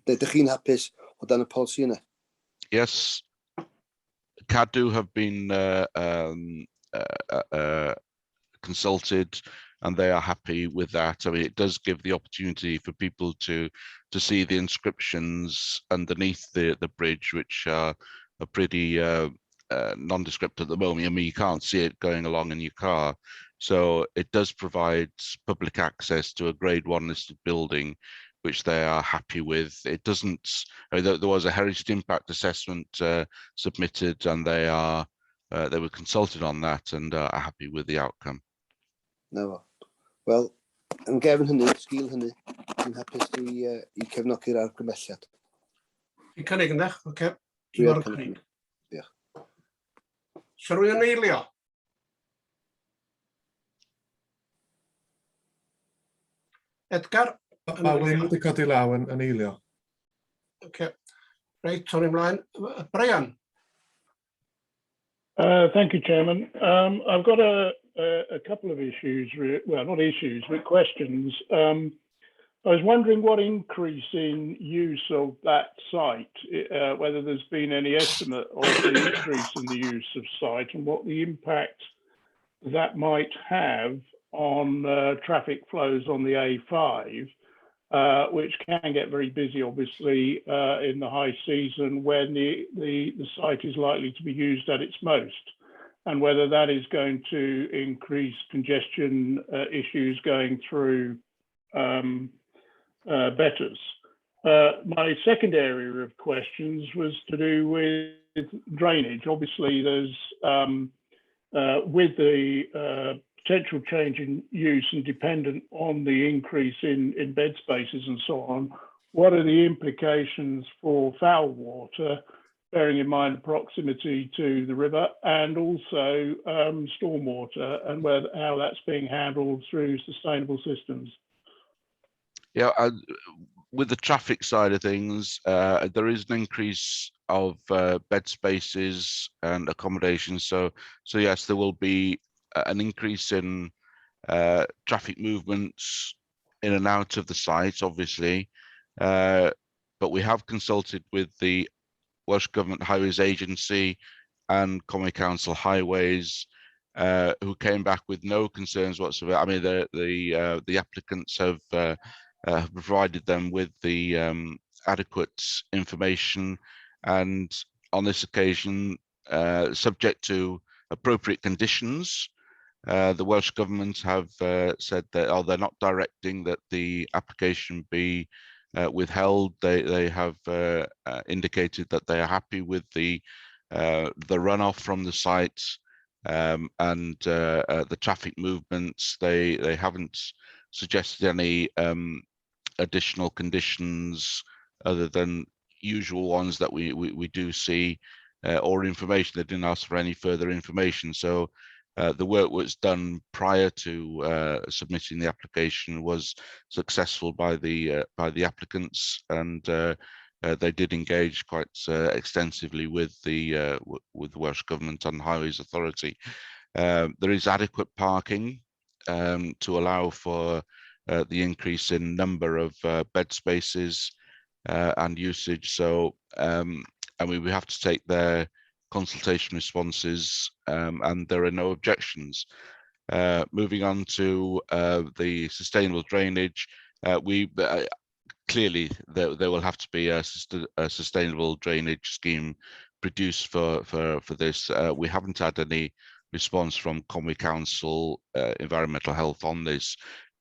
Dydych chi'n hapus o dan y polisi yna? Yes, CADU have been consulted, and they are happy with that. I mean, it does give the opportunity for people to see the inscriptions underneath the bridge, which are pretty nondescript at the moment. I mean, you can't see it going along in your car. So it does provide public access to a Grade 1 listed building, which they are happy with. It doesn't, I mean, there was a heritage impact assessment submitted, and they were consulted on that and are happy with the outcome. No, wel, yn gefn hynny, sgil hynny, dwi'n hapus i cefnogi'r argymhelliad. Ti'n cynnig ynddo? Oce. Dwi'n cynnig. Diolch. Siarad rwy'n eilio? Edgar? Paulin wedi codi law yn eilio. Oce. Reit, torri ymlaen. Brian? Thank you, Chairman. I've got a couple of issues, well, not issues, but questions. I was wondering what increase in use of that site, whether there's been any estimate of the increase in the use of site and what the impact that might have on traffic flows on the A5, which can get very busy, obviously, in the high season when the site is likely to be used at its most, and whether that is going to increase congestion issues going through Betters. My second area of questions was to do with drainage. Obviously, there's with the potential change in use and dependent on the increase in bed spaces and so on, what are the implications for foul water, bearing in mind the proximity to the river, and also stormwater, and how that's being handled through sustainable systems? Yeah, with the traffic side of things, there is an increase of bed spaces and accommodation. So yes, there will be an increase in traffic movements in and out of the site, obviously. But we have consulted with the Welsh Government Highways Agency and County Council Highways, who came back with no concerns whatsoever. I mean, the applicants have provided them with the adequate information, and on this occasion, subject to appropriate conditions, the Welsh Government have said that they're not directing that the application be withheld. They have indicated that they are happy with the runoff from the site and the traffic movements. They haven't suggested any additional conditions other than usual ones that we do see, or information. They didn't ask for any further information. So the work was done prior to submitting the application was successful by the applicants, and they did engage quite extensively with the Welsh Government and Highways Authority. There is adequate parking to allow for the increase in number of bed spaces and usage. So I mean, we have to take their consultation responses, and there are no objections. Moving on to the sustainable drainage, clearly there will have to be a sustainable drainage scheme produced for this. We haven't had any response from Conwy Council Environmental Health on this,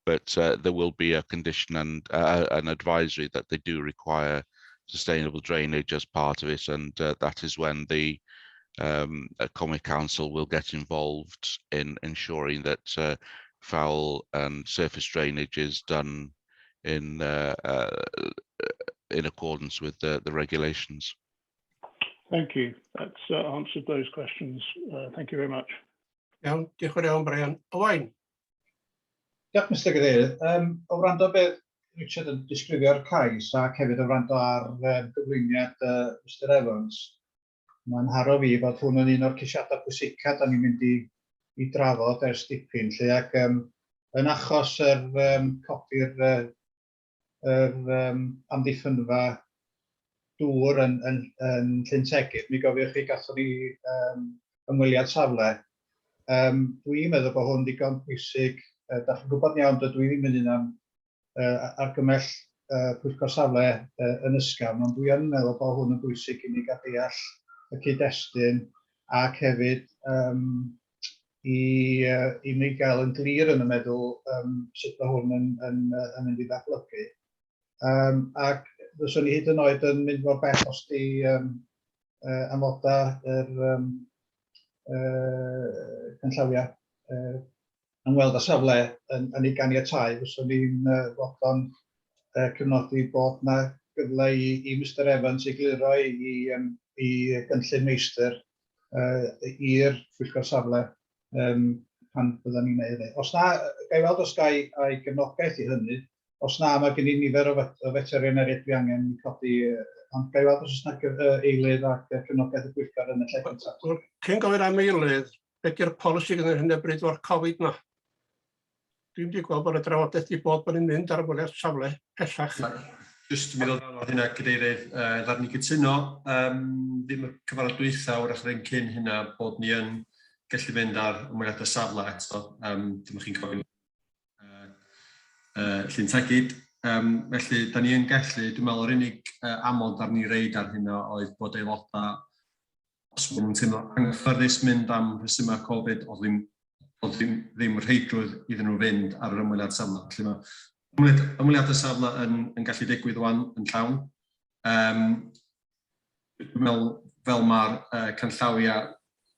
but there will be a condition and an advisory that they do require sustainable drainage as part of it, and that is when the Conwy Council will get involved in ensuring that foul and surface drainage is done in accordance with the regulations. Thank you. That's answered those questions. Thank you very much. Iawn, diolch yn iawn, Brian. Owain. Diolch, Mr Cadeirydd. O wrando beth Richard yn disgrifio'r cais ac hefyd o wrando ar gyflwyniad Mr Evans, mae'n haro fi fod hwn yn un o'r ceisiadau pwysica da ni'n mynd i drafod ers dipyn, lle ac yn achos copi'r amddiffynfa dŵr yn Llyn Tegid, mi gofiwch chi gathon ni ymweliad safle. Dwi'n meddwl bod hwn digon pwysig. Da chi'n gwybod iawn, dydw i ddim yn un am argymell pwyllgor safle yn ysgafn, ond dwi yn meddwl bod hwn yn bwysig i ni gael deall y cyd-destun ac hefyd i ni gael yn glir yn y meddwl sut mae hwn yn mynd i ddatblygu. Ac fyswn ni hyd yn oed yn mynd mor bell os di amodau yr canllawiau yn weld y safle yn ei ganiatáu, fyswn ni'n fodlon cyfnodi bod yna gyfle i Mr Evans i gliro i gynllun meistr i'r pwyllgor safle pan bydden ni'n neud hynny. Os na, gai weld os gai a'i gefnogaeth i hynny, os na, mae gen i nifer o veterinariaid dwi angen i codi, ond gai weld os yna eilydd ac gefnogaeth y pwyllgor yn y lle gyntaf. Cyn gofyn am eilydd, beth yw'r polisi gyda'r hyn o bryd o'r Covid na? Dwi'n wedi gweld bod y drafodaeth wedi bod ni'n mynd ar y bwliau safle pellach. Jyst yn meddwl o'r hynna, Cadeirydd, ddar ni gytuno, ddim y cyfarfod dwytha o'r achrein cyn hynna bod ni yn gallu mynd ar ymweliad y safle eto, dyma chi'n gofyn Llyn Tegid. Felly, da ni yn gallu, dwi'n meddwl o'r unig amod ar ni reid ar hynna oedd bod aelodau, os bod nhw'n teimlo anghyfforddus mynd am rhesymau Covid, oedd ddim rheidrwydd iddyn nhw fynd ar yr ymweliad safle. Felly mae ymweliad y safle yn gallu digwydd wan yn llawn. Dwi'n meddwl fel mae'r canllawiau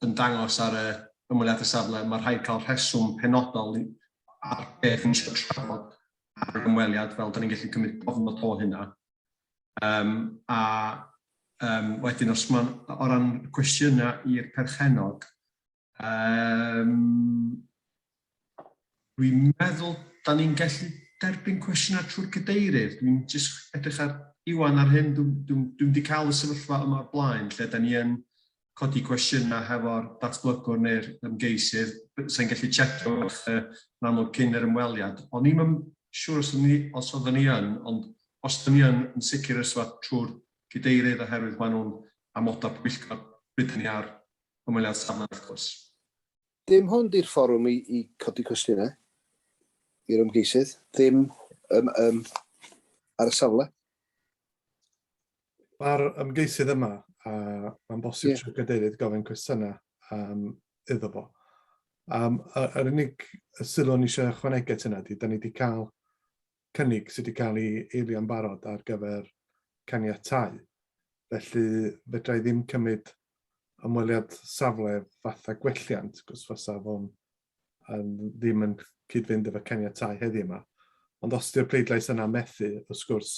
yn dangos ar y ymweliad y safle, mae rhaid cael rheswm penodol ar beth yn eisiau trafod ar yr ymweliad, fel da ni'n gallu cymryd gofnod o hynna. Wedyn, os mae'n o ran cwestiynau i'r perchenog, dwi'n meddwl da ni'n gallu derbyn cwestiynau trwy'r cadeirydd. Dwi'n jyst edrych ar Iwan ar hyn, dwi'n wedi cael y sefyllfa yma o'r blaen, lle da ni yn codi cwestiynau hefo'r datblygwr neu'r ymgeisydd sy'n gallu checio yn amlwg cyn yr ymweliad. Ond ni'n yn siŵr os oedden ni yn, ond os oedden ni yn sicr ysfa trwy'r cadeirydd oherwydd maen nhw'n amodau pwyllgor bydden ni ar ymweliad safle wrth gwrs. Dim hwn di'r fforwm i codi cwestiynau i'r ymgeisydd, ddim ar y safle. Mae'r ymgeisydd yma, mae'n bosib trwy gadeirydd gofyn cwestiynau iddo fo. Yr unig sylw ni eisiau ychwanegu at hynna, da ni wedi cael cynnig sydd wedi cael ei eilio'n barod ar gyfer caniatau. Felly fedra i ddim cymryd ymweliad safle fatha gwelliant, gwrs fysa fo'n ddim yn cyd-fynd efo caniatau heddiw yma. Ond os ydy'r pleidlais yna methu, wrth gwrs,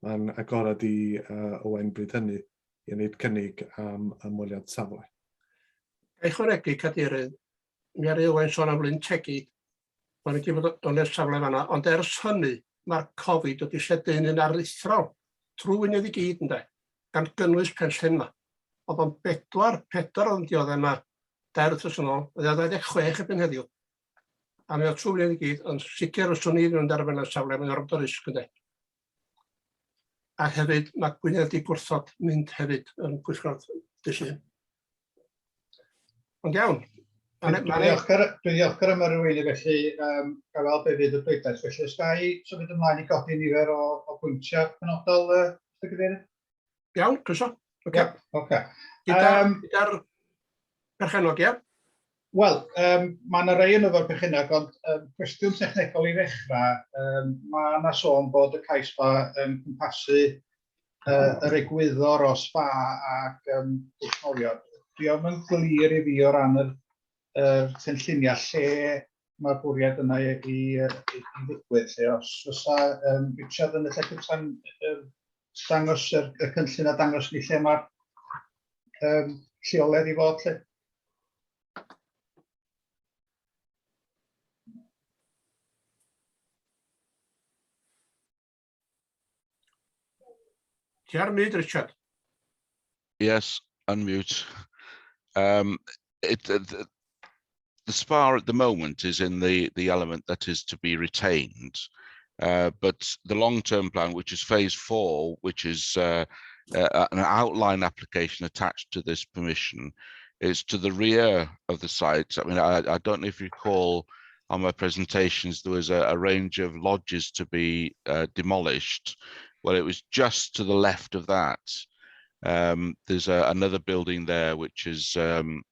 mae'n agorad i Owen bryd hynny i wneud cynnig am ymweliad safle. Ga i chwanegu, Cadeirydd, mi ar Owen sôn am Lyn Tegi, bod ni wedi bod o'n nes safle fan'na, ond ers hynny, mae'r Covid wedi lledaenu yn aruthrol trwy Wynedd i gyd, ynde, gan gynnwys penllyn yma. Oedd o'n pedwar oedd yn dioddau yma, 2 wthnos yn ôl, oedd 26 erbyn heddiw. A mi oedd trwy Wynedd i gyd, ond sicr os o'n i ddim yn derfyn y safle, mae'n orfod o risg, ynde. A hefyd, mae Gwynedd wedi gwrthod mynd hefyd yn gweithgor dydd. Ond iawn. Dwi'n ddiolchgar am yr arweinydd felly gael be fydd y bleidlais. Felly, os ga i symud ymlaen i godi nifer o bwyntiau penodol, Mr Cadeirydd? Iawn, croeso. Oce. Gyda'r perchenog, ia? Wel, mae yna rei yn efo'r perchenog, ond cwestiwn technegol i ddechrau, mae yna sôn bod y cais fa yn cwmpasu yr egwyddor o spa ac bwysmolion. Dwi am yn glir i fi o ran yr cynlluniau lle mae'r bwriad yna i ddigwydd. Os oes Richard yn y lle cyfan dangos y cynllun a dangos ni lle mae'r lleoledd i fod lle. Ti ar myd, Richard? Yes, unmute. The spa at the moment is in the element that is to be retained, but the long-term plan, which is phase 4, which is an outline application attached to this permission, is to the rear of the site. I mean, I don't know if you recall on my presentations, there was a range of lodges to be demolished. Well, it was just to the left of that. There's another building there which is Can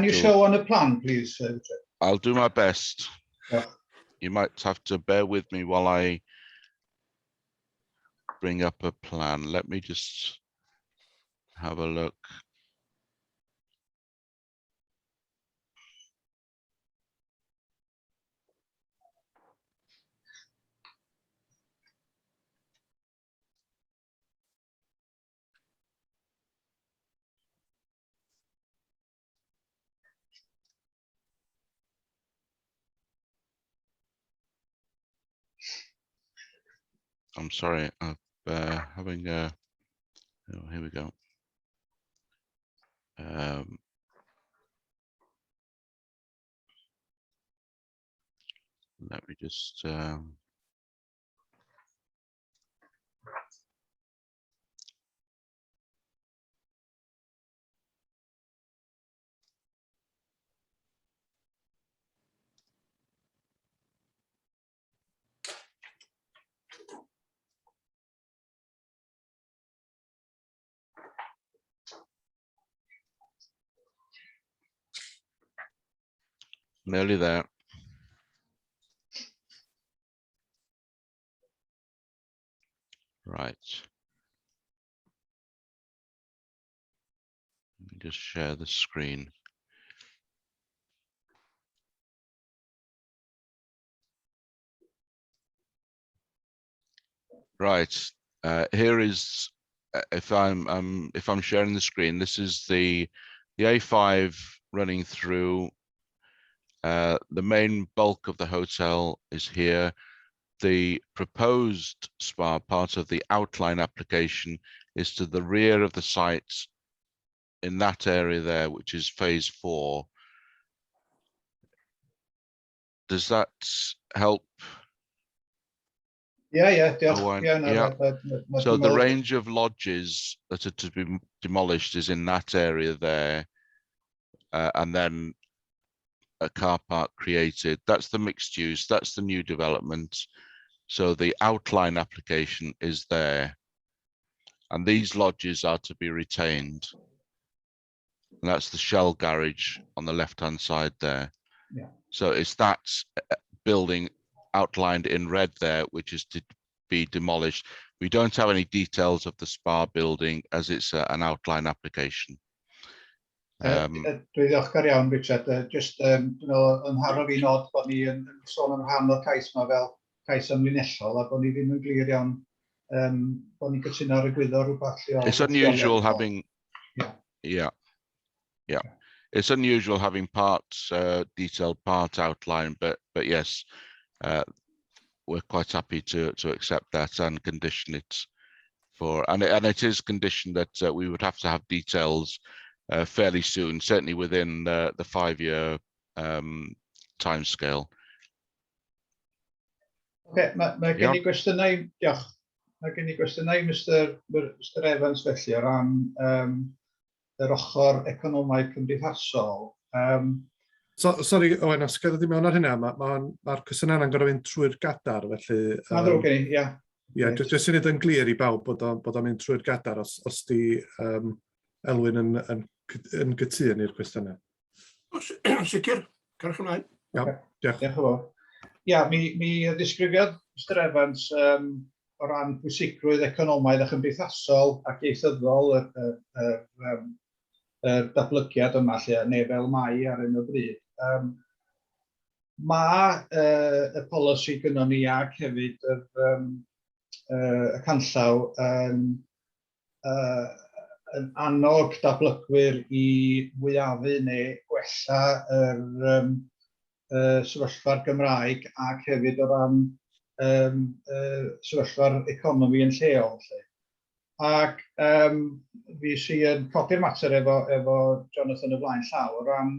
you show on a plan, please? I'll do my best. Yeah. You might have to bear with me while I bring up a plan. Let me just have a look. I'm sorry, I'm having a, oh, here we go. Let me just, nearly there. Right. Let me just share the screen. Right. Here is, if I'm sharing the screen, this is the A5 running through. The main bulk of the hotel is here. The proposed spa, part of the outline application, is to the rear of the site in that area there, which is phase 4. Does that help? Yeah. So the range of lodges that are to be demolished is in that area there, and then a car park created. That's the mixed use, that's the new development. So the outline application is there, and these lodges are to be retained. And that's the Shell garage on the left hand side there. Yeah. So it's that building outlined in red there, which is to be demolished. We don't have any details of the spa building as it's an outline application. Dwi ddiolchgar iawn, Richard. Just yn haro fi nod bod ni yn sôn am rhan o'r cais yma fel cais ymlinellol a bod ni ddim yn glir iawn bod ni'n cytuno ar egwyddor rhywbeth lleol. It's unusual having, yeah. It's unusual having parts detailed, part outline, but yes, we're quite happy to accept that and condition it for, and it is conditioned that we would have to have details fairly soon, certainly within the 5-year time scale. Okay, mae gen i gwestiynau, diolch. Mae gen i gwestiynau Mr Evans felly o ran yr ochr economaidd cymdeithasol. Sorry, Owen, os gada di mewn ar hynna, mae'r cwestiynau yn gorau fynd trwy'r gadar, felly... Mae'n ddrwg gen i, ia. Ie, jyst i wneud yn glir i bawb bod o'n mynd trwy'r gadar os di Elwyn yn gytun i'r cwestiynau. Sicr, carwch ymlaen. Iawn, diolch. Diolch yn fawr. Ia, mi ddisgrifiodd Mr Evans o ran pwysigrwydd economaidd a chymdeithasol ac ieithyddol y datblygiad yma lle, neu fel mai ar hyn o bryd. Mae y polisi gynnon ni ac hefyd y canllaw yn annog datblygwyr i fwyafu neu gwella sefyllfa'r Gymraeg ac hefyd o ran sefyllfa'r economi yn lleol. Ac fi sy'n codi'r mater efo Jonathan y blaen llaw o ran,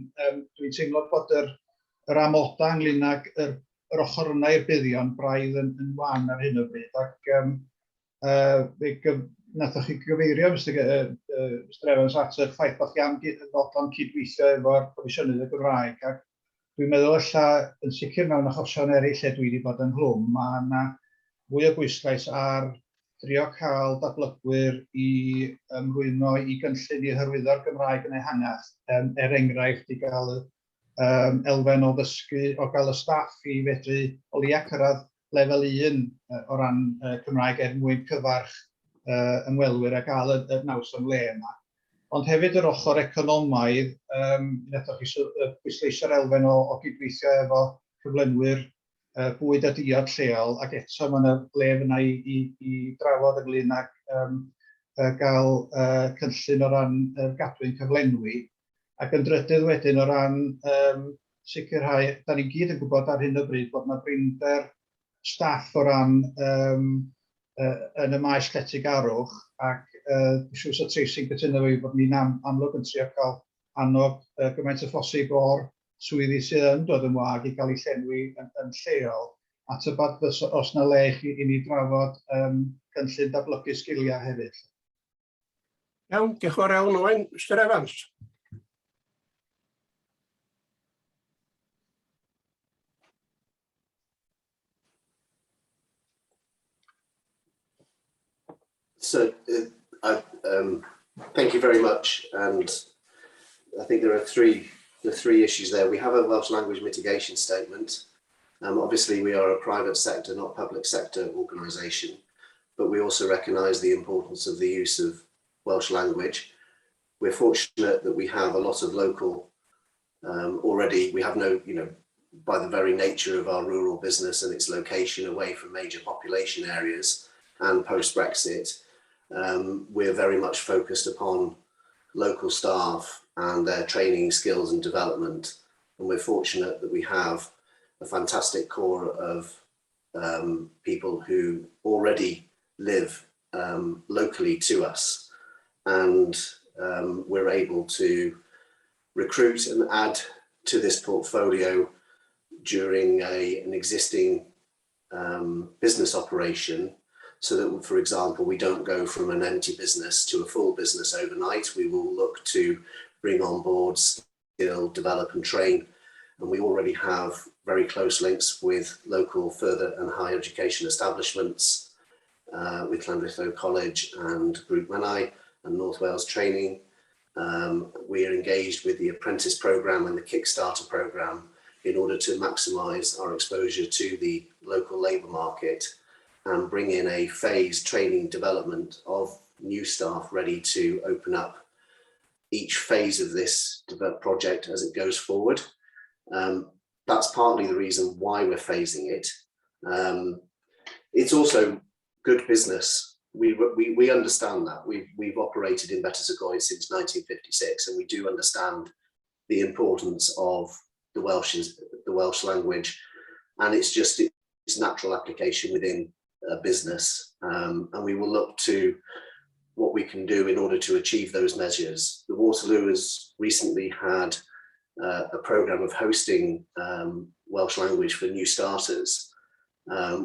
dwi'n teimlo bod yr amodau ynglyn ag yr ochr yna i'r buddion braidd yn wan ar hyn o bryd. Ac nathoch chi gyfeirio, Mr Evans, at y ffaith bod chi am fodlon cydweithio efo'r Comisiynydd y Gymraeg. Ac dwi'n meddwl yn sicr mewn achosion eraill lle dwi wedi bod yn hlwm, mae yna fwy o bwyslais ar drio cael datblygwyr i ymrwymo i gynllun i hyrwyddo'r Gymraeg yn ehangach. Enghraifft i gael elfen o ddysgu, o gael y staff i fedru o leia cyrraedd lefel 1 o ran Cymraeg mwyn cyfarch ymwelwyr a gael y naws am le yma. Ond hefyd yr ochr economaidd, nethoch chi bwysleisio'r elfen o gydweithio efo cyflenwyr bwyd a diod lleol, ac eto mae yna le yna i drafod ynglyn ag gael cynllun o ran gadwyn cyflenwi. Ac yn drydydd wedyn o ran sicrhau, da ni gyd yn gwybod ar hyn o bryd bod yna brinder staff o ran yn y maes lletygarwch, ac dwi'n siŵr sy'n Tracy'n cytuno fi bod ni'n amlwg yn trio cael annog gymaint o phosib o'r swyddi sydd yn dod yn wag i gael ei llenwi yn lleol, a tybed os yna le i ni drafod cynllun datblygu sgiliau hefyd. Iawn, diolch yn fawr iawn, Owen. Mr Evans. So, thank you very much, and I think there are three issues there. We have a Welsh language mitigation statement. Obviously, we are a private sector, not public sector organisation, but we also recognise the importance of the use of Welsh language. We're fortunate that we have a lot of local already. We have no, by the very nature of our rural business and its location away from major population areas and post-Brexit, we're very much focused upon local staff and their training, skills and development. And we're fortunate that we have a fantastic core of people who already live locally to us. And we're able to recruit and add to this portfolio during an existing business operation, so that, for example, we don't go from an empty business to a full business overnight. We will look to bring on board, skill, develop and train. And we already have very close links with local further and higher education establishments, with Llandrillo College and Group Menai and North Wales Training. We are engaged with the apprentice programme and the Kickstarter programme in order to maximise our exposure to the local labour market and bring in a phased training development of new staff ready to open up each phase of this project as it goes forward. That's partly the reason why we're phasing it. It's also good business. We understand that. We've operated in Betws-y-Goed since 1956, and we do understand the importance of the Welsh language, and it's just its natural application within a business. And we will look to what we can do in order to achieve those measures. The Waterloo has recently had a programme of hosting Welsh language for new starters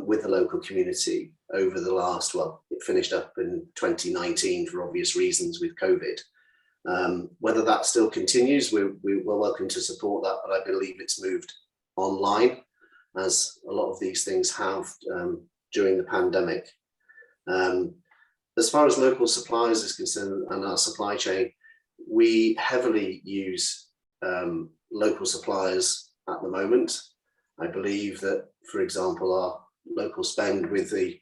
with the local community over the last, well, it finished up in 2019 for obvious reasons with COVID. Whether that still continues, we're welcome to support that, but I believe it's moved online, as a lot of these things have during the pandemic. As far as local suppliers is concerned and our supply chain, we heavily use local suppliers at the moment. I believe that, for example, our local spend with the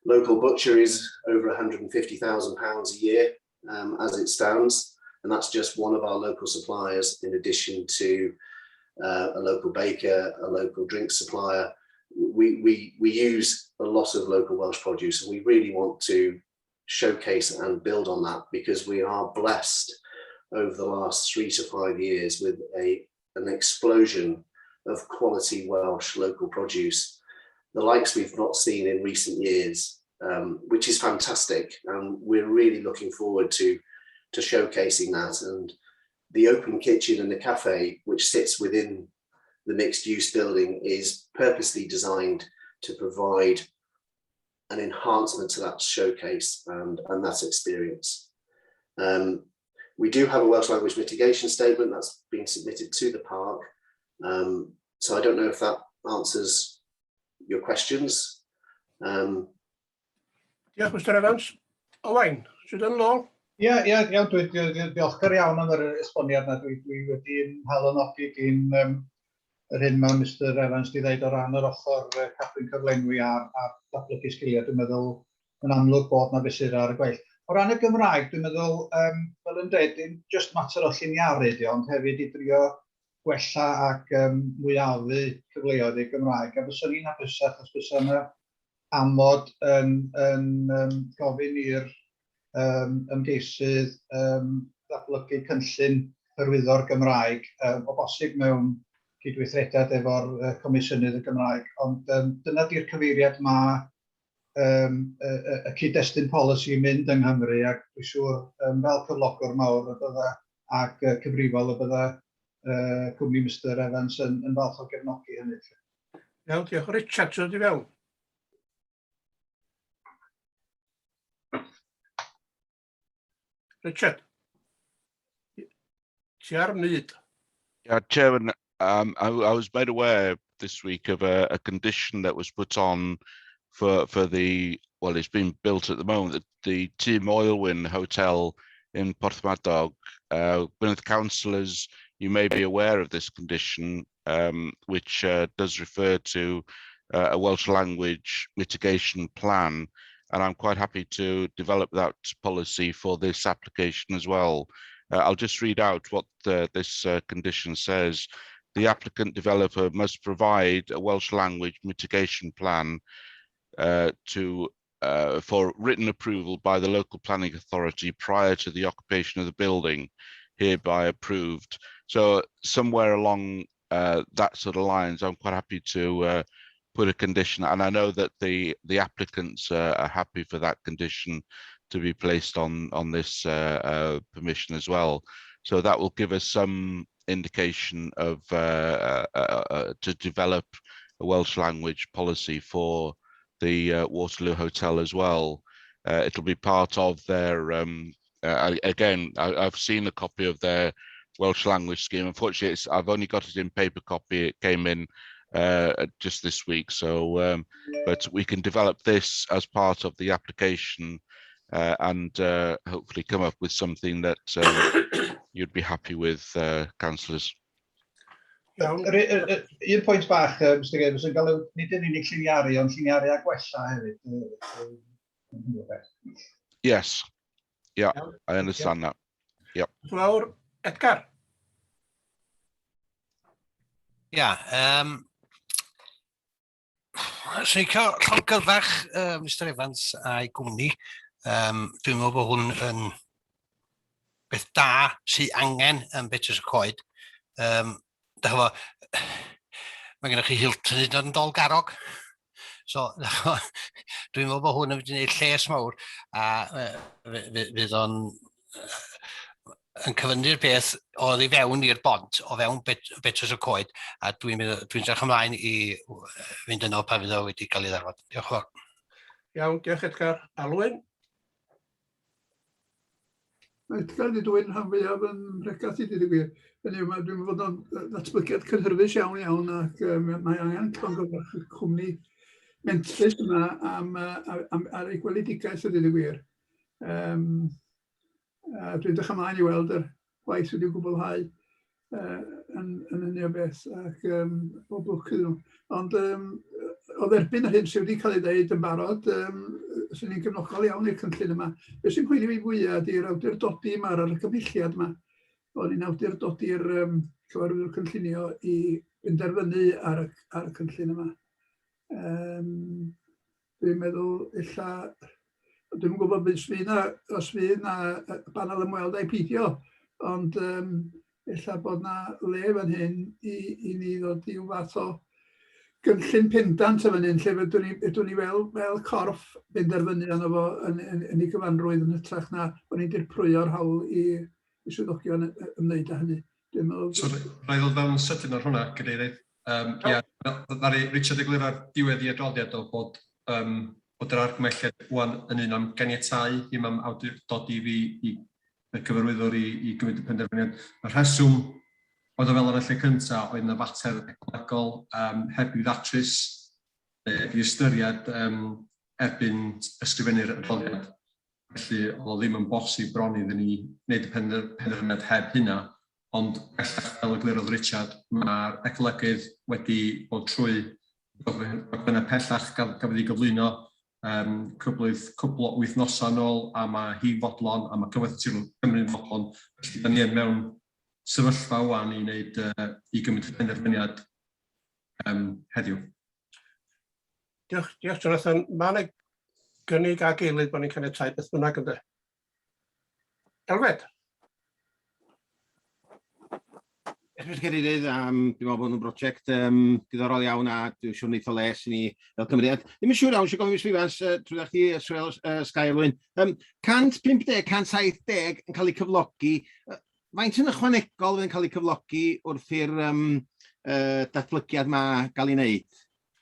local butcher is over £150,000 a year as it stands. And that's just one of our local suppliers, in addition to a local baker, a local drink supplier. We use a lot of local Welsh produce, and we really want to showcase and build on that, because we are blessed over the last 3 to 5 years with an explosion of quality Welsh local produce, the likes we've not seen in recent years, which is fantastic. And we're really looking forward to showcasing that. And the open kitchen and the cafe, which sits within the mixed use building, is purposely designed to provide an enhancement to that showcase and that experience. We do have a Welsh language mitigation statement that's been submitted to the park. So I don't know if that answers your questions. Diolch, Mr Evans. Owain, sydd yn ôl? Ie, iawn, diolchgar iawn am yr esboniad na. Dwi wedi halonogi gyn yr hyn mae Mr Evans wedi dweud o ran yr ochr cadwyn cyflenwi a'r datblygu sgiliau. Dwi'n meddwl yn amlwg bod na fesur ar y gweill. O ran y Gymraeg, dwi'n meddwl, fel yn dweud, dim just mater o lliniaru, ond hefyd i drio gwella ac mwyaddu cyfleoedd i'r Gymraeg. A fyswn i'n hapusach os fysa yna amod yn gofyn i'r ymgeisydd datblygu cynllun hyrwyddo'r Gymraeg, o bosib mewn cydweithrediad efo'r Comisiynydd y Gymraeg. Ond dyna di'r cyfeiriad mae y cyd-destun polisi yn mynd yng Nghymru, ac dwi'n siŵr fel cyflogwr mawr y bydda ac cyfrifol y bydda cwmni Mr Evans yn falch o gefnogi hynny. Iawn, diolch. Richard, sydd wedi fewn? Richard, ti ar myd? Yeah, Chairman, I was made aware this week of a condition that was put on for the, well, it's been built at the moment, the Tîm Oilwyn Hotel in Porthmadog. With councillors, you may be aware of this condition, which does refer to a Welsh language mitigation plan, and I'm quite happy to develop that policy for this application as well. I'll just read out what this condition says. The applicant developer must provide a Welsh language mitigation plan for written approval by the local planning authority prior to the occupation of the building, hereby approved. So somewhere along that sort of lines, I'm quite happy to put a condition, and I know that the applicants are happy for that condition to be placed on this permission as well. So that will give us some indication of to develop a Welsh language policy for the Waterloo Hotel as well. It'll be part of their, again, I've seen a copy of their Welsh language scheme. Unfortunately, I've only got it in paper copy. It came in just this week. So, but we can develop this as part of the application and hopefully come up with something that you'd be happy with, councillors. Un pwynt bach, Mr Games, yn gael nid yn unig lliniaru, ond lliniaru a gwella hefyd. Yes. Yeah, I understand that. Yep. Fawr, Edgar. Ia, swn i'n cael llongyfarch Mr Evans a'i gwmni. Dwi'n meddwl bod hwn yn beth da sy'n angen yn Betws y Coed. Mae gennych chi Hilton hyd yn Dolgarog. So, dwi'n meddwl bod hwn yn mynd i wneud lles mawr a fydd o'n yn cyfynnu'r beth oedd i fewn i'r bont o fewn Betws y Coed a dwi'n edrych ymlaen i fynd yno pan fydd o wedi cael ei ddarfod. Diolch yn fawr. Iawn, diolch Edgar. Alwyn? Mae Edgar wedi dweud yn rhan fwyaf yn regas i ddweud y gwir. Dwi'n meddwl bod o'n ddatblygiad cynhyrfus iawn ac mae angen llongyfarch y cwmni mentlus yma ar ei gweledigaeth a ddweud y gwir. Dwi'n edrych ymlaen i weld yr gwaith wedi'i gwblhau yn hynny o beth ac o blwch iddyn nhw. Ond o dderbyn yr hyn sydd wedi cael ei dweud yn barod, sy'n ni'n gefnogol iawn i'r cynllun yma. Beth sy'n poeni fi fwyaf ydy'r awdurdodi yma ar y cymhelliad yma. O'n i'n awdurdodi'r cyfarwyddwr cynllunio i benderfynu ar y cynllun yma. Dwi'n meddwl illa... Dwi'n gwybod os fydd na banel ymweld a'i peidio, ond illa bod na le fan hyn i ni ddod i'w fath o gynllun pendant fan hyn, lle fydwn ni fel corff benderfynu arno fo yn ei gyfanrwydd yn hytrach na bod ni'n dirprwyo'r hawl i swyddogion ymwneud â hynny. Rhaid ddod fewn sydyn ar hwnna, Cadeirydd. Ddari Richard eglur ar diwedd i adroddiad o bod yr argymhelliad wwan yn un am ganiatáu, ddim am awdurdodi fi i gyfarwyddwr i gymryd y penderfyniad. Y rheswm oedd o fel yn y lle cyntaf oedd yna fater ecolegol heb i'w ddatrys i ystyried erbyn ysgrifennu'r adroddiad. Felly oedd o ddim yn bosib bron iddyn ni wneud y penderfyniad heb hynna, ond bellach fel y glurodd Richard, mae'r ecolegydd wedi bod trwy dogfenna pellach gafodd ei gyflwyno cwbl o wythnosau nôl a mae hi fodlon a mae Cyfoeth Tirol Cymru'n fodlon. Felly da ni yn mewn sefyllfa wan i gymryd y penderfyniad heddiw. Diolch, Jonathan. Mae yna gynnig ag eilydd bod ni'n caniatáu beth bynnag ynde. Elfed? Dwi'n Cadeirydd, dwi'n meddwl bod nhw'n brosiect diddorol iawn a dwi'n siŵr wneud o les i ni fel cymeriad. Ddim yn siŵr iawn, eisiau gofyn Mr Evans, trwy chi Israel Skylwyn. 150, 170 yn cael ei cyflogi. Faint yn ychwanegol fydd yn cael ei cyflogi wrth i'r datblygiad yma gael ei wneud?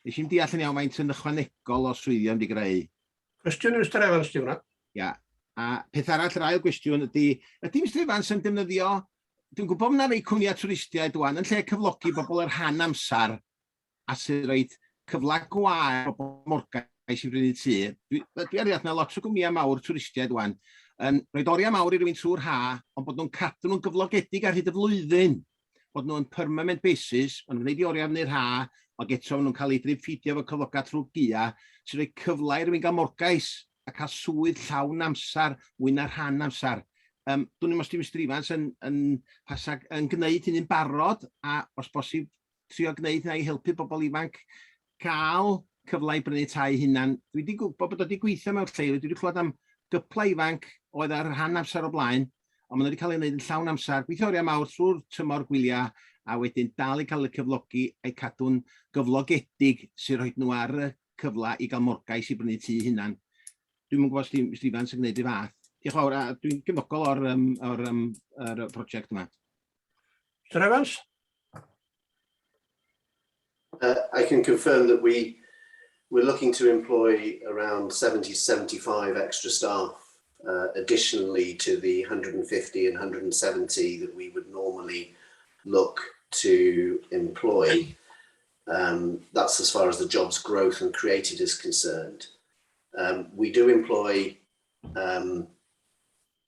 Nes i'n deall yn iawn faint yn ychwanegol o swyddion wedi greu. Cwestiwn i Mr Evans, di hwnna. Ia. A peth arall, yr ail gwestiwn ydy Mr Evans yn defnyddio. Dwi'n gwybod bod yna rei cwmnïau twristiaid wan yn lle cyflogi bobl yr rhan amser a sy'n rhaid cyfla gwael o bobl morgais i brynu tŷ. Dwi ar ddeall na lot o gwmnïau mawr twristiaid wan yn rhoi oriau mawr i rywun trwy'r ha, ond bod nhw'n cadw nhw'n gyflogedig ar hyd y flwyddyn. Bod nhw'n permanent basis, ond wneud i oriau fyny'r ha, ond eto nhw'n cael ei dripffidio fo cyfloga trwy gia, sy'n rhoi cyfla i rywun gael morgais a cael swydd llawn amser, mwy na'r rhan amser. Dwi'n meddwl os Mr Evans yn gwneud hynny'n barod a os bosib trio gwneud hynny i helpu bobl ifanc cael cyfle i brynu tai hunan. Dwi wedi gwybod bod wedi gweithio mewn lle, dwi wedi clywed am gypla ifanc oedd ar rhan amser o blaen, ond maen nhw wedi cael ei wneud yn llawn amser. Gweithio oriau mawr trwy'r tymor gwyliau a wedyn dal i cael y cyflogi a'i cadw'n gyflogedig sy'n rhoi nhw ar y cyfle i gael morgais i brynu tŷ hunan. Dwi'n gwybod os Mr Evans yn gwneud ei fath. Diolch yn fawr, a dwi'n gefnogol o'r prosiect yma. Mr Evans? I can confirm that we're looking to employ around 70 to 75 extra staff additionally to the 150 and 170 that we would normally look to employ. That's as far as the jobs growth and created is concerned. We do employ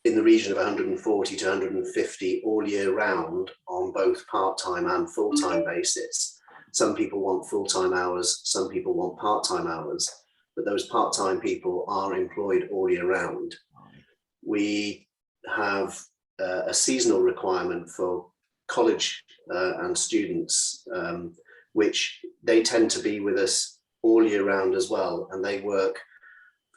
in the region of 140 to 150 all year round on both part-time and full-time basis. Some people want full-time hours, some people want part-time hours, but those part-time people are employed all year round. We have a seasonal requirement for college and students, which they tend to be with us all year round as well, and they work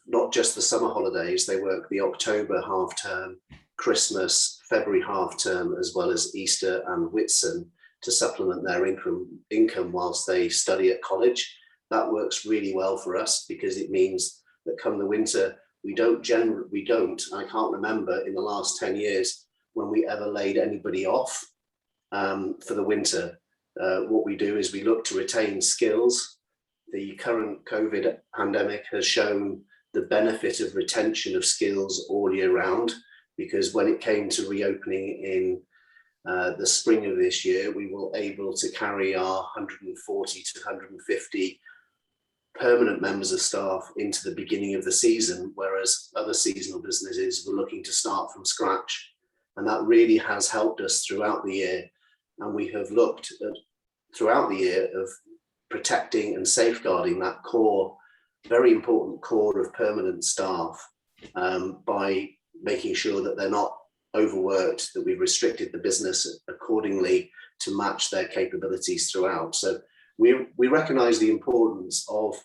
not just the summer holidays, they work the October half term, Christmas, February half term, as well as Easter and Whitsun to supplement their income whilst they study at college. That works really well for us because it means that come the winter, I can't remember in the last 10 years when we ever laid anybody off for the winter. What we do is we look to retain skills. The current COVID pandemic has shown the benefit of retention of skills all year round, because when it came to reopening in the spring of this year, we were able to carry our 140 to 150 permanent members of staff into the beginning of the season, whereas other seasonal businesses were looking to start from scratch. And that really has helped us throughout the year. And we have looked at, throughout the year, of protecting and safeguarding that core, very important core of permanent staff by making sure that they're not overworked, that we've restricted the business accordingly to match their capabilities throughout. So we recognise the importance of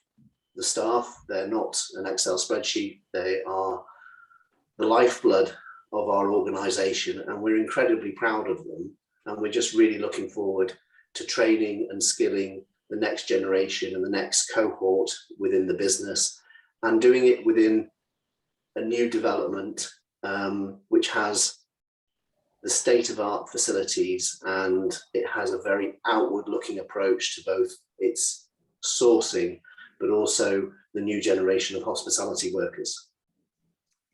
the staff. They're not an Excel spreadsheet, they are the lifeblood of our organisation, and we're incredibly proud of them. And we're just really looking forward to training and skilling the next generation and the next cohort within the business, and doing it within a new development which has the state-of-art facilities, and it has a very outward-looking approach to both its sourcing, but also the new generation of hospitality workers.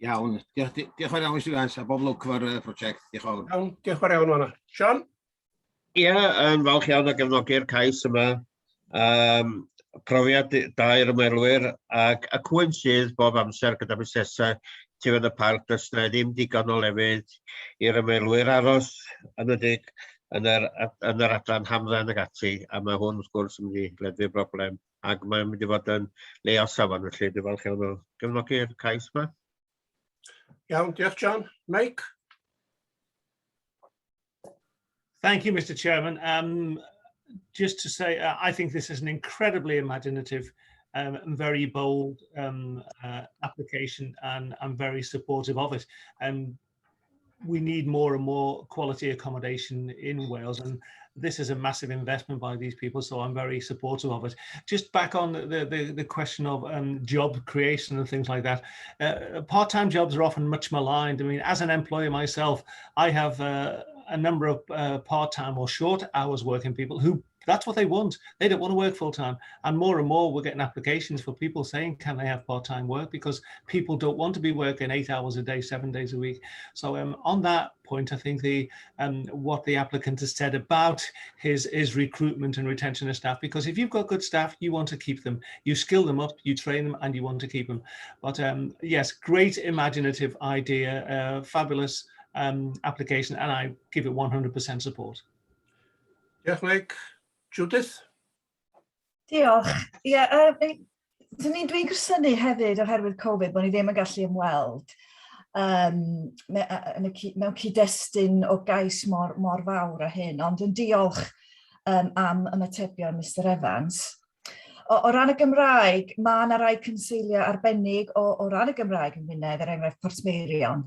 Iawn, diolch yn fawr iawn Mr Evans, a bob lwc efo'r prosiect. Diolch yn fawr. Iawn, diolch yn fawr iawn fan'na. Sean? Ie, yn falch iawn o gefnogi'r cais yma. Profiad da i'r ymwelwyr, ac y cwyn sydd bob amser gyda busnesau tu yn y parc, does na ddim digon o lefydd i'r ymwelwyr aros yn yr adran hamdden ag ati, a mae hwn wrth gwrs yn mynd i ledfu broblem, ac mae'n mynd i fod yn le osafon, felly dwi'n falch iawn o gefnogi'r cais yma. Iawn, diolch John. Mike? Thank you, Mr. Chairman. Just to say, I think this is an incredibly imaginative and very bold application, and I'm very supportive of it. We need more and more quality accommodation in Wales, and this is a massive investment by these people, so I'm very supportive of it. Just back on the question of job creation and things like that, part-time jobs are often much maligned. I mean, as an employer myself, I have a number of part-time or short hours working people who, that's what they want. They don't want to work full-time. And more we're getting applications for people saying, can they have part-time work? Because people don't want to be working 8 hours a day, 7 days a week. So on that point, I think what the applicant has said about his recruitment and retention of staff, because if you've got good staff, you want to keep them. You skill them up, you train them, and you want to keep them. But yes, great imaginative idea, fabulous application, and I give it 100% support. Diolch, Mike. Judith? Diolch. Ie, dwi'n grysynu hefyd oherwydd Covid bod ni ddim yn gallu ymweld mewn cyd-destun o gais mor fawr a hyn, ond yn diolch am ymatebion Mr Evans. O ran y Gymraeg, mae yna rai cynseiliau arbennig o ran y Gymraeg yn Myned, enghraifft Portmeirion,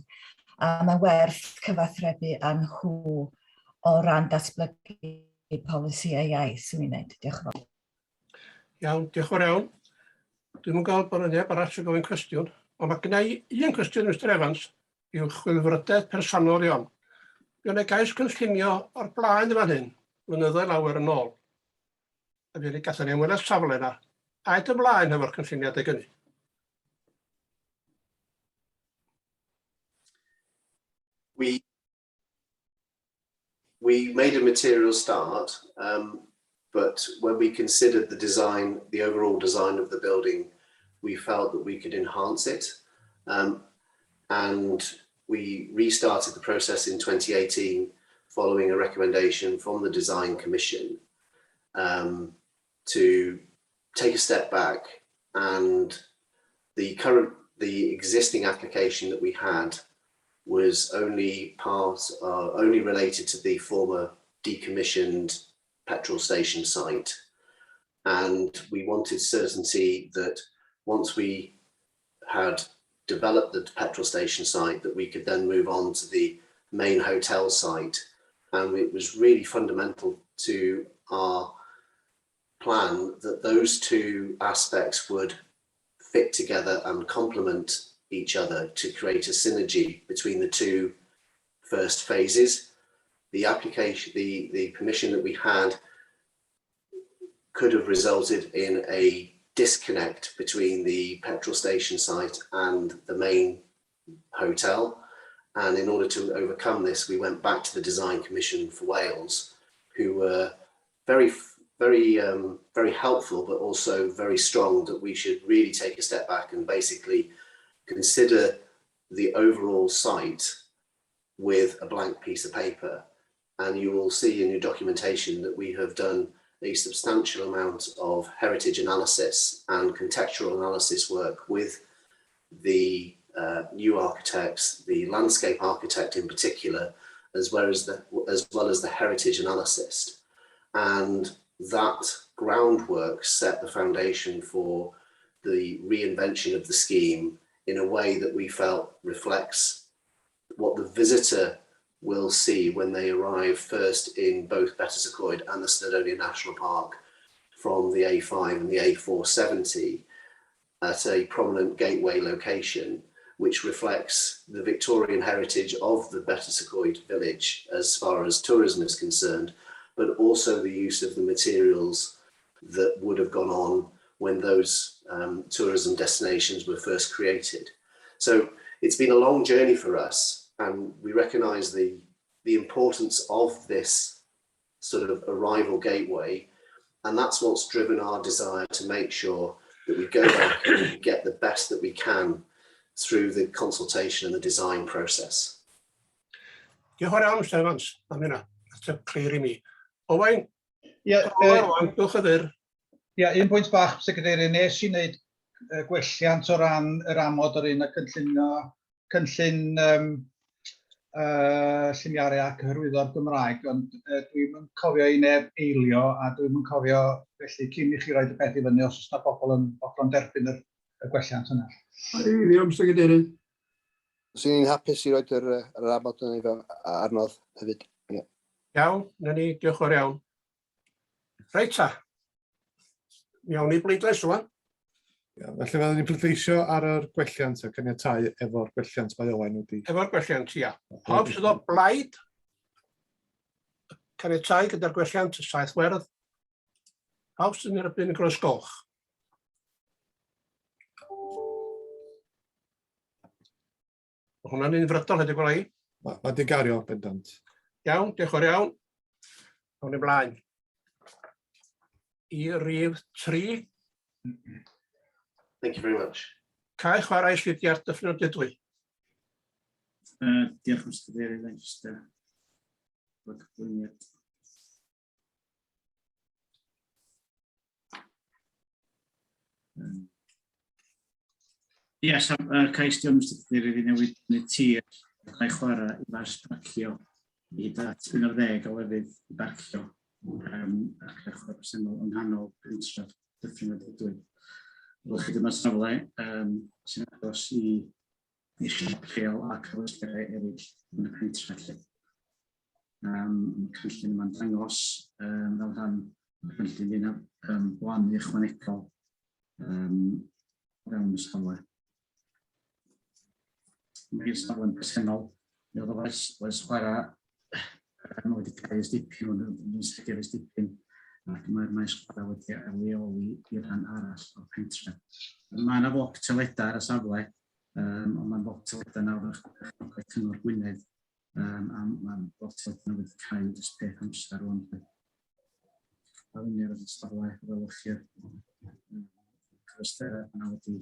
a mae werth cyfathrebu â nhw o ran datblygu polisïau iaith sy'n ei wneud. Diolch yn fawr. Iawn, diolch yn fawr iawn. Dwi'n yn gael bod yn neb arall sy'n gofyn cwestiwn, ond mae gen i un cwestiwn Mr Evans yw chwilfrydedd personol iawn. Bu'n ei gais cynllunio o'r blaen yn fan hyn, flynyddoedd lawer yn ôl. A bu'n ei gathen ni ymwneud safle yna. Aed ymlaen efo'r cynlluniau dy gynnu. We made a material start, but when we considered the design, the overall design of the building, we felt that we could enhance it. And we restarted the process in 2018 following a recommendation from the Design Commission to take a step back, and the existing application that we had was only related to the former decommissioned petrol station site, and we wanted certainty that once we had developed the petrol station site that we could then move on to the main hotel site. And it was really fundamental to our plan that those two aspects would fit together and complement each other to create a synergy between the two first phases. The application, the permission that we had could have resulted in a disconnect between the petrol station site and the main hotel. And in order to overcome this, we went back to the Design Commission for Wales, who were very helpful, but also very strong that we should really take a step back and basically consider the overall site with a blank piece of paper. And you will see in your documentation that we have done a substantial amount of heritage analysis and contextual analysis work with the new architects, the landscape architect in particular, as well as the heritage analyst. And that groundwork set the foundation for the reinvention of the scheme in a way that we felt reflects what the visitor will see when they arrive first in both Betws-y-Coed and the Snowdonia National Park from the A5 and the A470 at a prominent gateway location, which reflects the Victorian heritage of the Betws-y-Coed village as far as tourism is concerned, but also the use of the materials that would have gone on when those tourism destinations were first created. So it's been a long journey for us, and we recognise the importance of this sort of arrival gateway, and that's what's driven our desire to make sure that we go back and get the best that we can through the consultation and the design process. Diolch yn fawr, Mr Evans, am hynna. That's clear I mi. Owain? Ie, diolch yn fawr. Ie, un pwynt bach, Secretary, nes i wneud gwelliant o ran yr amod o'r un a cynllun lliniaru ac hyrwyddo'r Gymraeg, ond dwi'n yn cofio i neb eilio, a dwi'n yn cofio, felly cyn i chi roed y peth i fyny os oes yna bobl yn fodlon derbyn y gwelliant yna. Eilio, Mr Cadeirydd. Os ni'n hapus i roed yr amod yna i fel arnodd hefyd. Iawn, na ni, diolch o'r iawn. Reit ta. Iawn i bleidlais rwan. Felly fyddwn ni'n pleidleisio ar yr gwelliant a caniatáu efo'r gwelliant mae Owain wedi. Efo'r gwelliant, ia. Pawb sydd o blaid, caniatáu gyda'r gwelliant y saith werdd. Pawb sydd yn erbyn y gros goch. Mae hwnna'n unfrydol hedy gwelai. Mae di gario bendant. Iawn, diolch o'r iawn. Awn i blaen. I rhif 3. Thank you very much. Cai chwarae llwydiad dyffnod dydwy. Diolch yn Cadeirydd, yn jyst bod cyflwyniad. Ie, cais diolch yn Cadeirydd i newid yn y tir, cai chwarae i fas barcio i dat 11 o lefydd i barcio ac cai chwarae presennol yng nghanol pentref dyffnod dydwy. Wel, chi dyma safle sy'n agos i siop lleol ac cyfleusterau eraill yn y pentref lle. Mae cynllun yma'n dangos fel rhan y cynllun un blannu ychwanegol o fewn y safle. Mae'r safle'n presennol, mi oedd o oes chwarae wedi cael ysdipyn, yn sgil ysdipyn, ac mae'r maes chwarae wedi leoli i'r rhan arall o'r pentref. Mae yna floc toiledau ar y safle, ond mae'n floc toiledau nawr yn Cyngor Gwynedd, a mae'n floc toiledau wedi cael jyst peth amser rwan. A fyny ar y safle, fel chi'r cyfysterau yna wedi...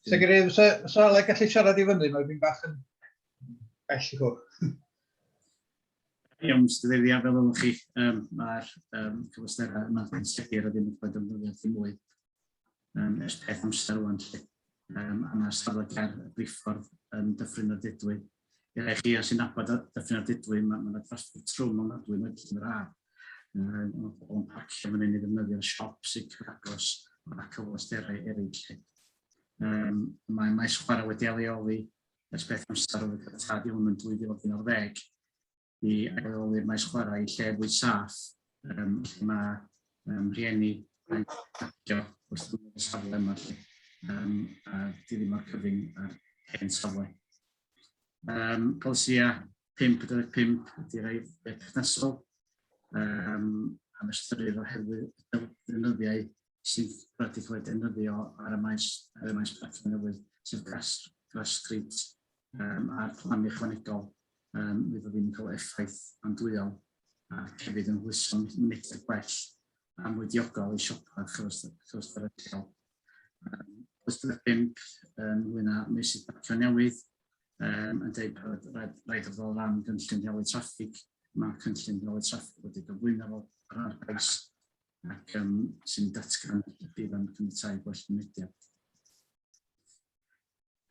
Secretary, os oes gallu siarad i fyny, mae'n bach yn bell i ffwrdd. Iawn, Mr Cadeirydd, fel ylwch chi, mae'r cyflwysterau yma'n sicr a ddim yn cael defnyddio ddim mwy. Ers peth amser rwan lly. A mae'r stafell ger y briffordd yn Dyffryn a Dydwy. I rai chi sy'n nabod Dyffryn a Dydwy, mae'n trafferth trwm o'n adwy yn yr ar. Mae pobl yn parcio fan hyn i ddefnyddio'r siop sy'n cyfagos o'r cyflwysterau eraill. Mae maes chwarae wedi leoli ers peth amser oedd y tad i hwn yn 2011 i leoli'r maes chwarae i lle fwy saff, lle mae rhieni yn parcio wrth y safle yma lle. A di ddim o'r cyfyng ar hen safle. Polisia 5.5 ydy'r ei perthnasol. Am ystyried oherwydd y defnyddiau sydd wedi cael ei defnyddio ar y maes parcio newydd sydd Grass Street a'r plan ychwanegol fydd o ddim yn cael effaith andwyol ac hefyd yn hwyson mynediad gwell a mwydiogol i siopa chyflwysterau. Polisia 5 ynglŷn â meysydd parcio newydd yn dweud bod rhaid o ddol ran gynllun rheoli traffig. Mae cynllun rheoli traffig wedi gyflwyno fo ar faes ac sy'n datgan bydd yn cynnytau gwell mynediad.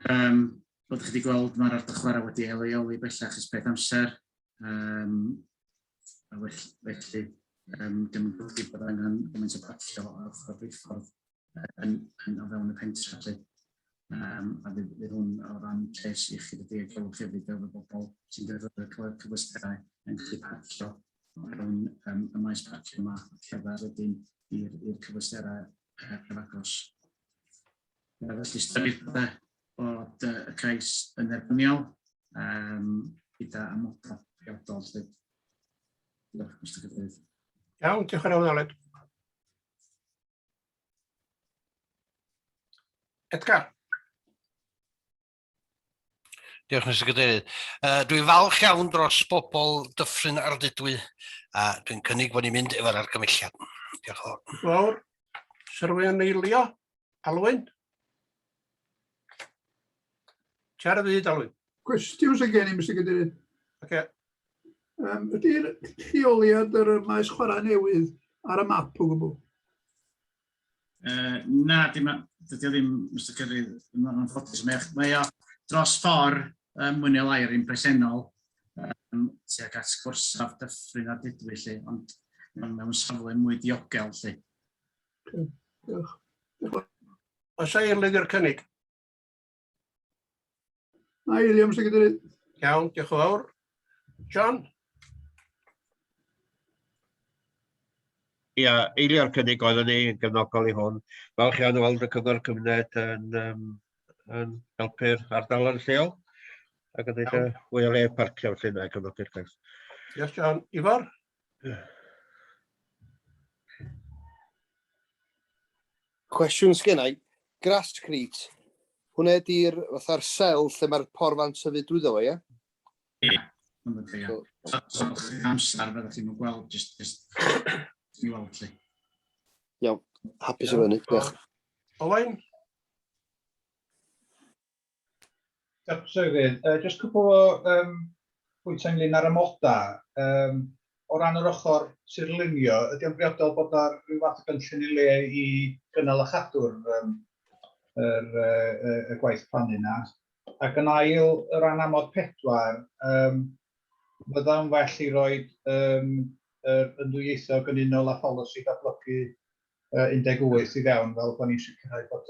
Fel ydych chi wedi gweld, mae'r ardal chwarae wedi leoli bellach ys peth amser. Felly, dim yn golygu bod angen gymaint o parcio ar ochr y briffordd o fewn y pentre. A fydd hwn o ran lles iechyd y diogelwch hefyd fel y bobl sy'n defnyddio'r cyflwysterau yn gallu parcio o fewn y maes parcio yma ac hefyd wedyn i'r cyflwysterau cyfagos. Felly ystyried bod y cais yn dderbyniol gyda amodau priodol. Diolch, Mr Cadeirydd. Iawn, diolch yn fawr, Aled. Edgar. Diolch, Mr Cadeirydd. Dwi'n falch iawn dros bobl Dyffryn ar Dydwy a dwi'n cynnig bod ni'n mynd efo'r argymelliad. Diolch yn fawr. Diolch yn fawr. Syrwyn eilio, Alwyn. Siarad fyd, Alwyn. Cwestiwn sy'n gen i, Mr Cadeirydd. Oce. Ydy'r lleoliad yr maes chwarae newydd ar y map o gwbl? Na, dydy o ddim, Mr Cadeirydd, yn ffodus. Mae o dros ffordd mwy neu lai yr un presennol tuag at gorsaf Dyffryn a Dydwy lle, ond mewn safle mwy diogel lle. Diolch. Oes eilydd i'r cynnig? Na, eilio, Mr Cadeirydd. Iawn, diolch yn fawr. John? Ia, eilio'r cynnig oeddwn ni yn gefnogol i hwn. Falch iawn o weld y cyngor cymuned yn helpu'r ardal yn lleol ac yn dweud fwy o le parcio lle yna cyfnogi'r cais. Diolch, John. Ifor? Cwestiwn sgennau, Grass Street, hwnna ydy'r fatha'r sel lle mae'r porfan sefyd drwyddo fo, ie? Ie, so amser fyddwch chi'n gweld jyst i weld lle. Iawn, hapus o fyny, diolch. Owain? Diolch, Sefyd. Jyst cwbl o pwyntau ynglyn ar amodau. O ran yr ochr Cynllunio, ydy o'n briodol bod ar rhyw fath o gynllun i le i gynnal a chadw'r y gwaith plannu yna. Ac yn ail, o ran amod 4, bydda'n well i roed yn dwyieithog yn unol â pholisi datblygu 18 i fewn, fel bod ni'n sicrhau bod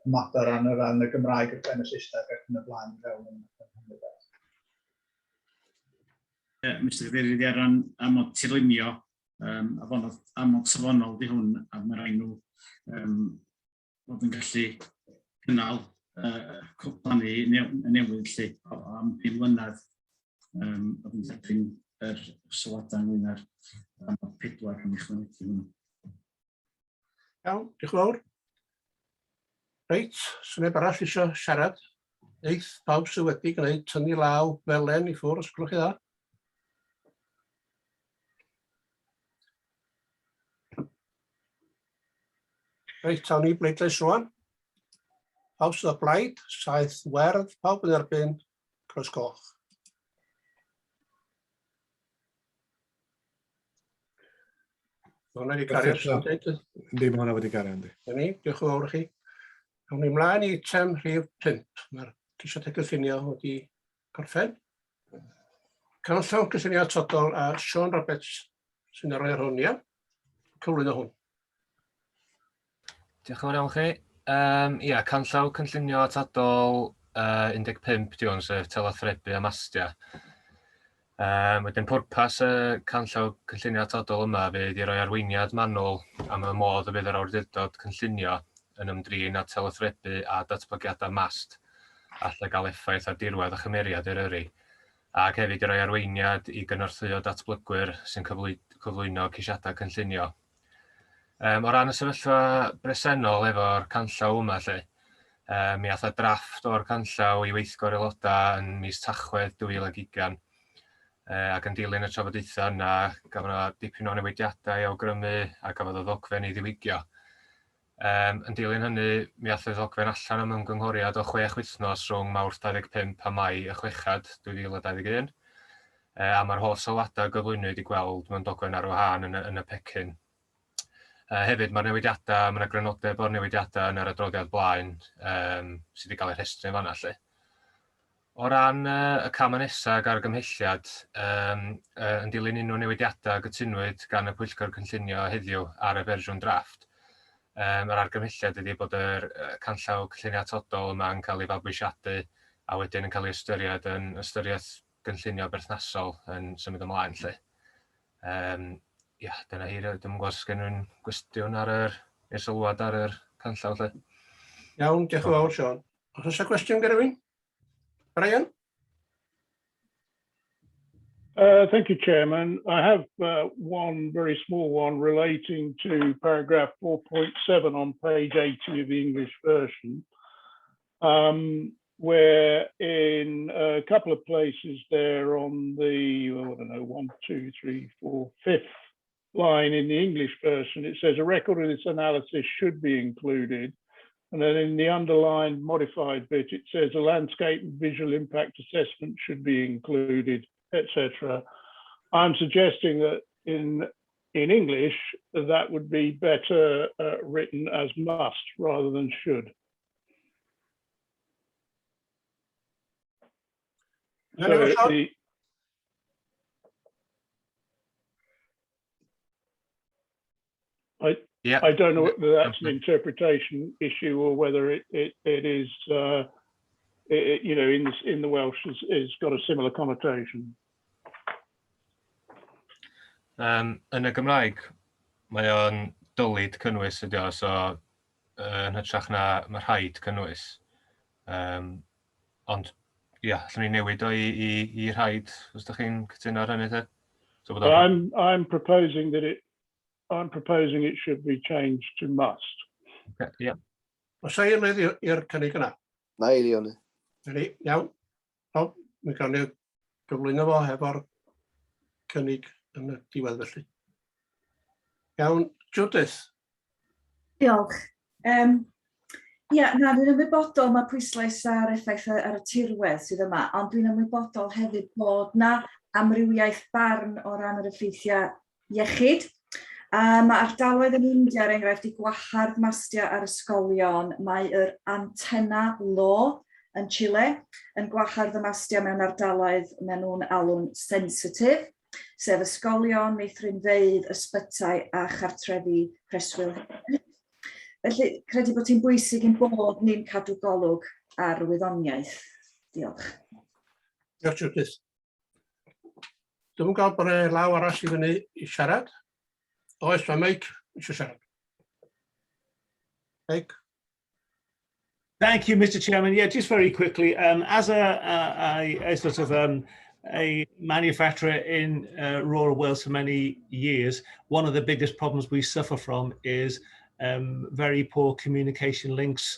amodau ran y Gymraeg yr ben y Saesneg ac yn y blaen i fewn yn hynny beth. Mr Cadeirydd, ar ran amod tirlunio, amod safonol di hwn, a mae rhaid nhw fod yn gallu cynnal plannu newydd lle am 5 mlynedd oedd yn derbyn yr sylwadau ynglyn â'r amod 4 yn ychwanegu hwnnw. Iawn, diolch yn fawr. Reit, sy'n neb arall eisiau siarad. Eith, pawb sydd wedi gwneud tynnu law felen i ffwrdd, os gwelwch chi dda. Reit, awn ni bleidlais rwan. Pawb sydd o blaid, saith werdd, pawb yn erbyn, Croes Coch. Hwna wedi cario sy'n dweud. Yndi, mae hwnna wedi gario, yndi. Dyna ni, diolch yn fawr i chi. Awn ni mlaen i eitem rhif 5. Mae'r ceisiadau cynllunio wedi gorffen. Canllawn cynllunio atodol a Siôn Roberts sy'n rhoi arhoniad. Cyflwyno hwn. Diolch yn fawr iawn chi. Ia, canllaw cynllunio atodol 15 diwn, sef telethrebu a mastia. Wedyn pwrpas y canllaw cynllunio atodol yma fydd i roi arweiniad manwl am y modd y bydd yr awdurdod cynllunio yn ymdrin â telethrebu a datblygiadau mast allai gael effaith ar dirwedd a chymeriad Eryri, ac hefyd i roi arweiniad i gynorthwyo datblygwyr sy'n cyflwyno ceisiadau cynllunio. O ran y sefyllfa bresennol efo'r canllaw yma, mi ath y drafft o'r canllaw i weithgor aelodau yn mis Tachwedd 2020, ac yn dilyn y trafodaethau yna, gafodd yna dipyn o newidiadau i awgrymu a gafodd y ddogfen i ddiwygio. Yn dilyn hynny, mi ath y ddogfen allan am ymgynghoriad o 6 wythnos rhwng Mawrth 25 a Mai 6 2021, a mae'r holl sylwadau gyflwynwyd i gweld mewn dogfen ar wahân yn y pecyn. Hefyd, mae'r newidiadau, mae yna grynodeb o'r newidiadau yn yr adroddiad blaen sydd wedi cael ei rhestru fan'na. O ran y cam nesaf ar gymhelliad, yn dilyn unrhyw newidiadau gytunwyd gan y Pwyllgor Cynllunio heddiw ar y fersiwn drafft, Mae'r argymhelliad ydy bod yr canllaw cynllunio atodol yma yn cael ei fabwysiadu a wedyn yn cael ei ystyried yn ystyriaeth gynllunio berthnasol yn symud ymlaen. Ia, dyna hi, dwi'n gwybod os gen nhw'n gwestiwn ar i'r sylwad ar yr canllaw. Iawn, diolch yn fawr, Siôn. Os oes cwestiwn gen rywun? Brian? Thank you, Chairman. I have one very small one relating to paragraph 4.7 on page 80 of the English version, where in a couple of places there on the, I don't know, 1, 2, 3, 4, 5th line in the English version, it says a record of this analysis should be included. And then in the underlined modified bit, it says a landscape and visual impact assessment should be included, etc. I'm suggesting that in English, that would be better written as must rather than should. I don't know whether that's an interpretation issue or whether it is, you know, in the Welsh it's got a similar connotation. Yn y Gymraeg, mae o'n dylid cynnwys ydi o, so yn hytrach na mae rhaid cynnwys. Ond, ia, allwn ni newid o i rhaid, os ydych chi'n cytuno ar hynny? I'm proposing that it should be changed to must. Okay, yeah. Os ei ymwneud i'r cynnig yna? Na i Leon. Iawn. Mi gawn ni gyflwyno fo hefo'r cynnig yn y diwedd felly. Iawn, Judith. Diolch. Ia, na, dwi'n ymwybodol mae pwyslais ar effaith ar y tirwedd sydd yma, ond dwi'n ymwybodol hefyd bod na amrywiaeth barn o ran yr effeithiau iechyd. Mae ardaloedd yn India, er enghraifft, i gwahardd mastia ar ysgolion. Mae yr antenna law yn Chile yn gwahardd y mastia mewn ardaloedd mewn nhw'n alw'n sensitif, sef ysgolion, meithrinfeydd, ysbytau a chartrefi preswyl. Felly, credu bod hi'n bwysig yn bod ni'n cadw golwg ar wyddoniaeth. Diolch. Diolch, Judith. Dwi'n gweld bod e law arall i fyny i siarad. Oes, mae Mike eisiau siarad. Mike. Thank you, Mr. Chairman. Yeah, just very quickly, as a sort of a manufacturer in rural Wales for many years, one of the biggest problems we suffer from is very poor communication links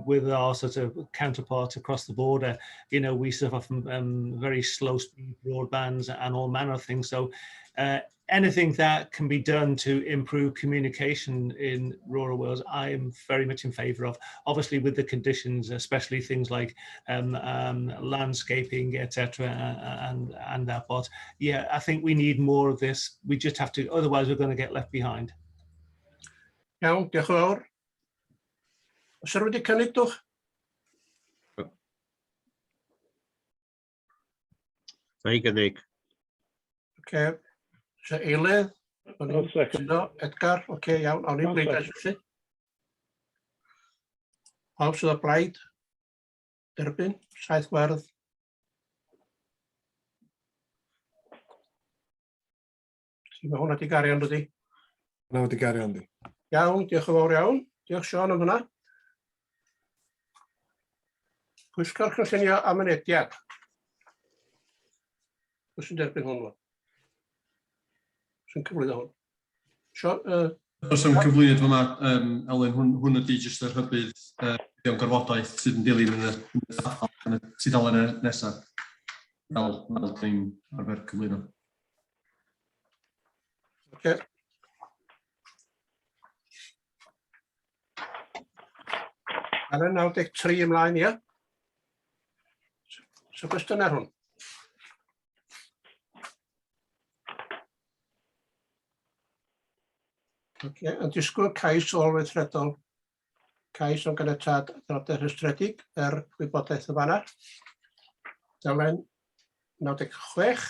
with our sort of counterparts across the border. You know, we suffer from very slow speed broadbands and all manner of things. So anything that can be done to improve communication in rural Wales, I am very much in favour of. Obviously, with the conditions, especially things like landscaping, etc., and that. But yeah, I think we need more of this. We just have to, otherwise we're going to get left behind. Iawn, diolch yn fawr. Oes rwy'n wedi cynnig dwch? Na i gynnig. Okay. So eilydd? I'll second. Edgar, okay, iawn. Awn ni'n bleidlais felly. Pawb sydd o blaid? Derbyn, 7 gwerth. Mae hwnna wedi gario, ynddi? Hwnna wedi gario, ynddi. Iawn, diolch yn fawr iawn. Diolch Siôn am hwnna. Pwyllgor cynllunio a mynediad. Pwy sy'n derbyn hwnnw? Sy'n cyflwyno hwn? Siôn? Os am cyflwyniad fyma, Elin, hwn ydy jyst y rhybydd mewn gorfodaeth sydd yn dilyn yn y tudalen nesaf. Fel ni'n arfer cyflwyno. Oce. Ar y 93 ymlaen, ia? So gwestiwn ar hwn. Oce, yn disgwyl cais olweithredol, cais o'n ganiatad adroddiad rhestredig gwybodaeth y fanna. Dalen 96,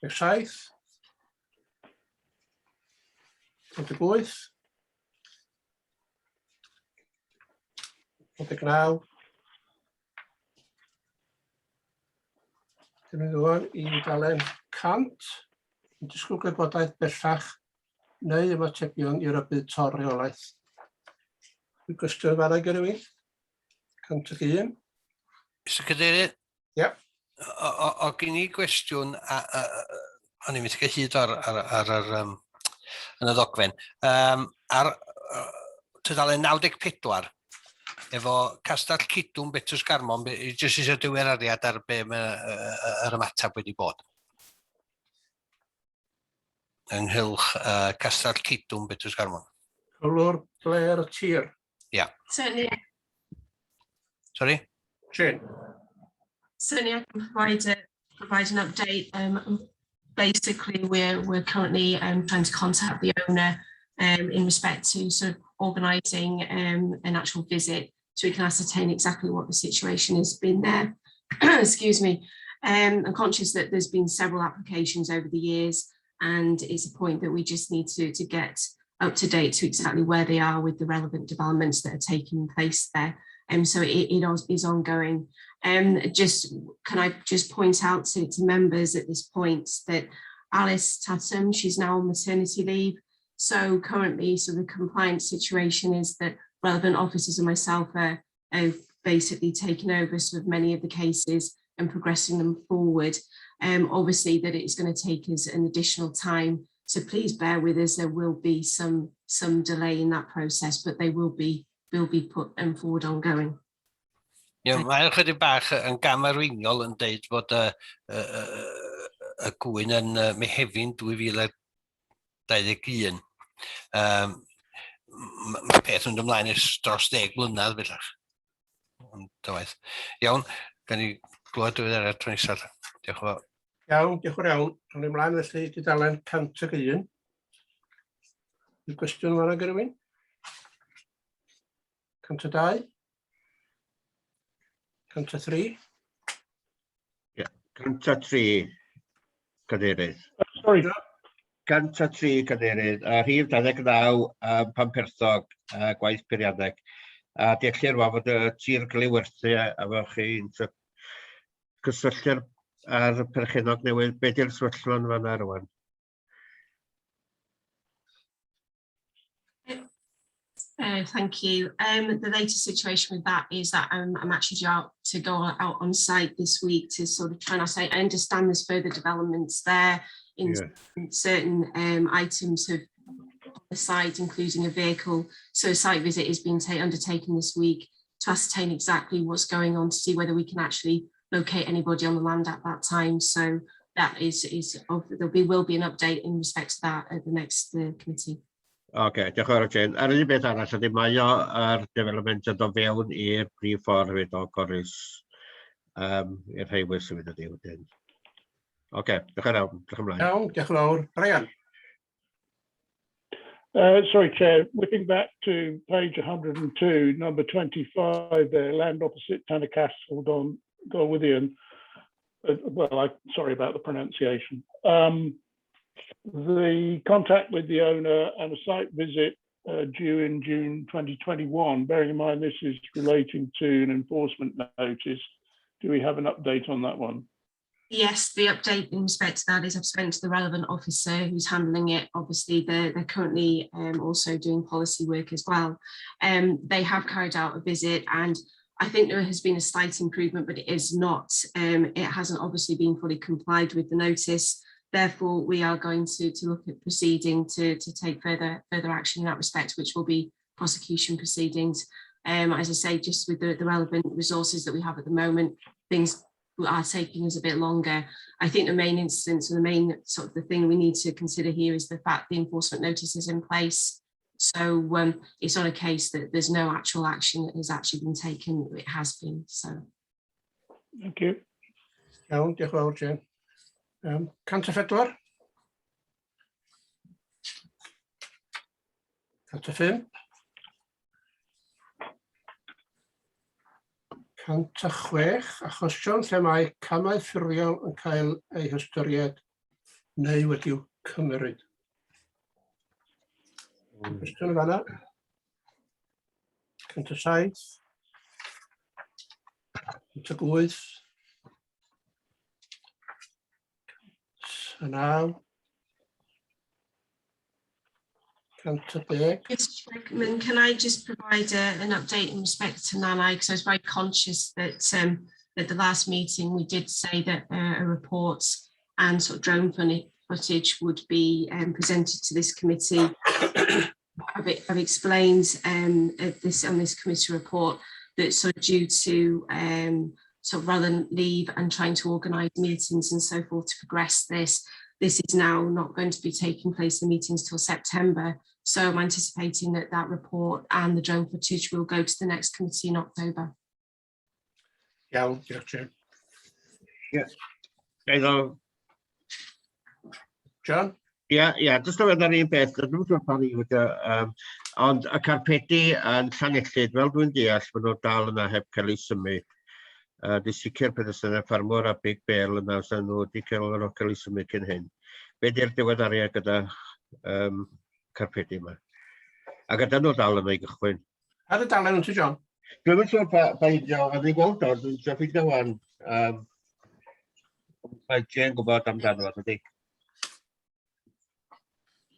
97, 98, 99. Dyna ni ddwan i dalen 100, yn disgwyl gwybodaeth bellach neu ymatebion i'r rybydd torreolaeth. Dwi'n gwestiwn fanna gyda fi. 101. Mr Cadeirydd? Ie. O gen i gwestiwn, o'n i'n mynd i hyd yn y ddogfen. Ar tudalen 94, efo castell Cydwm Betws Garmon, jyst eisiau diweddariad ar be yr ymateb wedi bod. Ynghylch castell Cydwm Betws Garmon. Cylwr Blair y tir. Ia. Certainly. Sorry? Jane. Certainly, I can provide an update. Basically, we're currently trying to contact the owner in respect to sort of organising an actual visit, so we can ascertain exactly what the situation has been there. Excuse me. I'm conscious that there's been several applications over the years, and it's a point that we just need to get up to date to exactly where they are with the relevant developments that are taking place there. So it is ongoing. Can I just point out to members at this point that Alice Tatum, she's now on maternity leave. So currently, the compliance situation is that relevant officers and myself are basically taking over sort of many of the cases and progressing them forward. Obviously that it's going to take us an additional time, so please bear with us. There will be some delay in that process, but they will be put forward ongoing. Mae'n chydig bach yn gamarweiniol yn deud bod y gwyn yn Mehefin 2021. Mae peth yn ymlaen dros 10 blynedd bellach. Iawn, gan i glywed diweddariad tro nesaf. Diolch yn fawr. Iawn, diolch yn iawn. Awn ni ymlaen felly i dudalen 101. Yw gwestiwn fan'na gyda fi? 102. 103. Ie, 103, cadeirydd. Sorry. 103, cadeirydd. Rhif 29, Pamperthog, gwaith peirianneg. A diolch i'r fod y tir gael ei werthu efo chi'n cysylltu ar perchenog newydd. Be di'r sefyllfa'n fan'na rwan? Thank you. The latest situation with that is that I'm actually out to go out on site this week to sort of try and I understand there's further developments there in certain items of the site, including a vehicle. So a site visit is being undertaken this week to ascertain exactly what's going on, to see whether we can actually locate anybody on the land at that time. So that will be an update in respect to that at the next committee. Diolch yn fawr Jane. Ar un beth arall ydy mae o'r development yn dod fewn i'r brif ffordd hefyd o Corus i'r highway sydd wedi wedyn. Diolch yn fawr. Iawn, diolch yn fawr. Brian. Sorry, Chair, whipping back to page 102, number 25 there, land opposite Tanner Castle, Galwithian. Well, sorry about the pronunciation. The contact with the owner and a site visit due in June 2021, bearing in mind this is relating to an enforcement notice. Do we have an update on that one? Yes, the update in respect to that is I've spoken to the relevant officer who's handling it. Obviously, they're currently also doing policy work as well. They have carried out a visit, and I think there has been a slight improvement, but it is not. It hasn't obviously been fully complied with the notice. Therefore, we are going to look at proceeding to take further action in that respect, which will be prosecution proceedings. As I say, just with the relevant resources that we have at the moment, things are taking us a bit longer. I think the main instance, and the main sort of the thing we need to consider here is the fact the enforcement notice is in place. So it's not a case that there's no actual action that has actually been taken. It has been. So. Thank you. Iawn, diolch yn fawr, Jane. 104. 105. 106. Achosion lle mae camau ffurfiol yn cael eu hystyried neu wedi'w cymryd. Cwestiwn yn fanna. 107. 108. 109. 110. Mr. Chairman, can I just provide an update in respect to Nanai, because I was very conscious that at the last meeting we did say that a report and sort of drone footage would be presented to this committee. I've explained on this committee report that sort of due to sort of rather than leave and trying to organise meetings and so forth to progress this is now not going to be taking place in meetings till September. So I'm anticipating that report and the drone footage will go to the next committee in October. Iawn, diolch, Jane. John? Just o feddwl un beth, dwi'n siŵr pan i wedi, ond y carpedi yn Llanellid, fel dwi'n deall, maen nhw dal yna heb cael ei symud. Di sicr bydd ysyn y ffarmwr a Big Bear yna, os nhw wedi cael ei symud cyn hyn. Be di'r diweddariad gyda carpedi yma? A gyda nhw dal yna i gychwyn. Ar y dalen yn ti, John? Dwi'n siŵr beidio, a dwi'n gweld o, dwi'n siŵr ffeindio wan. Mae Jane gwybod amdano fo, ydy.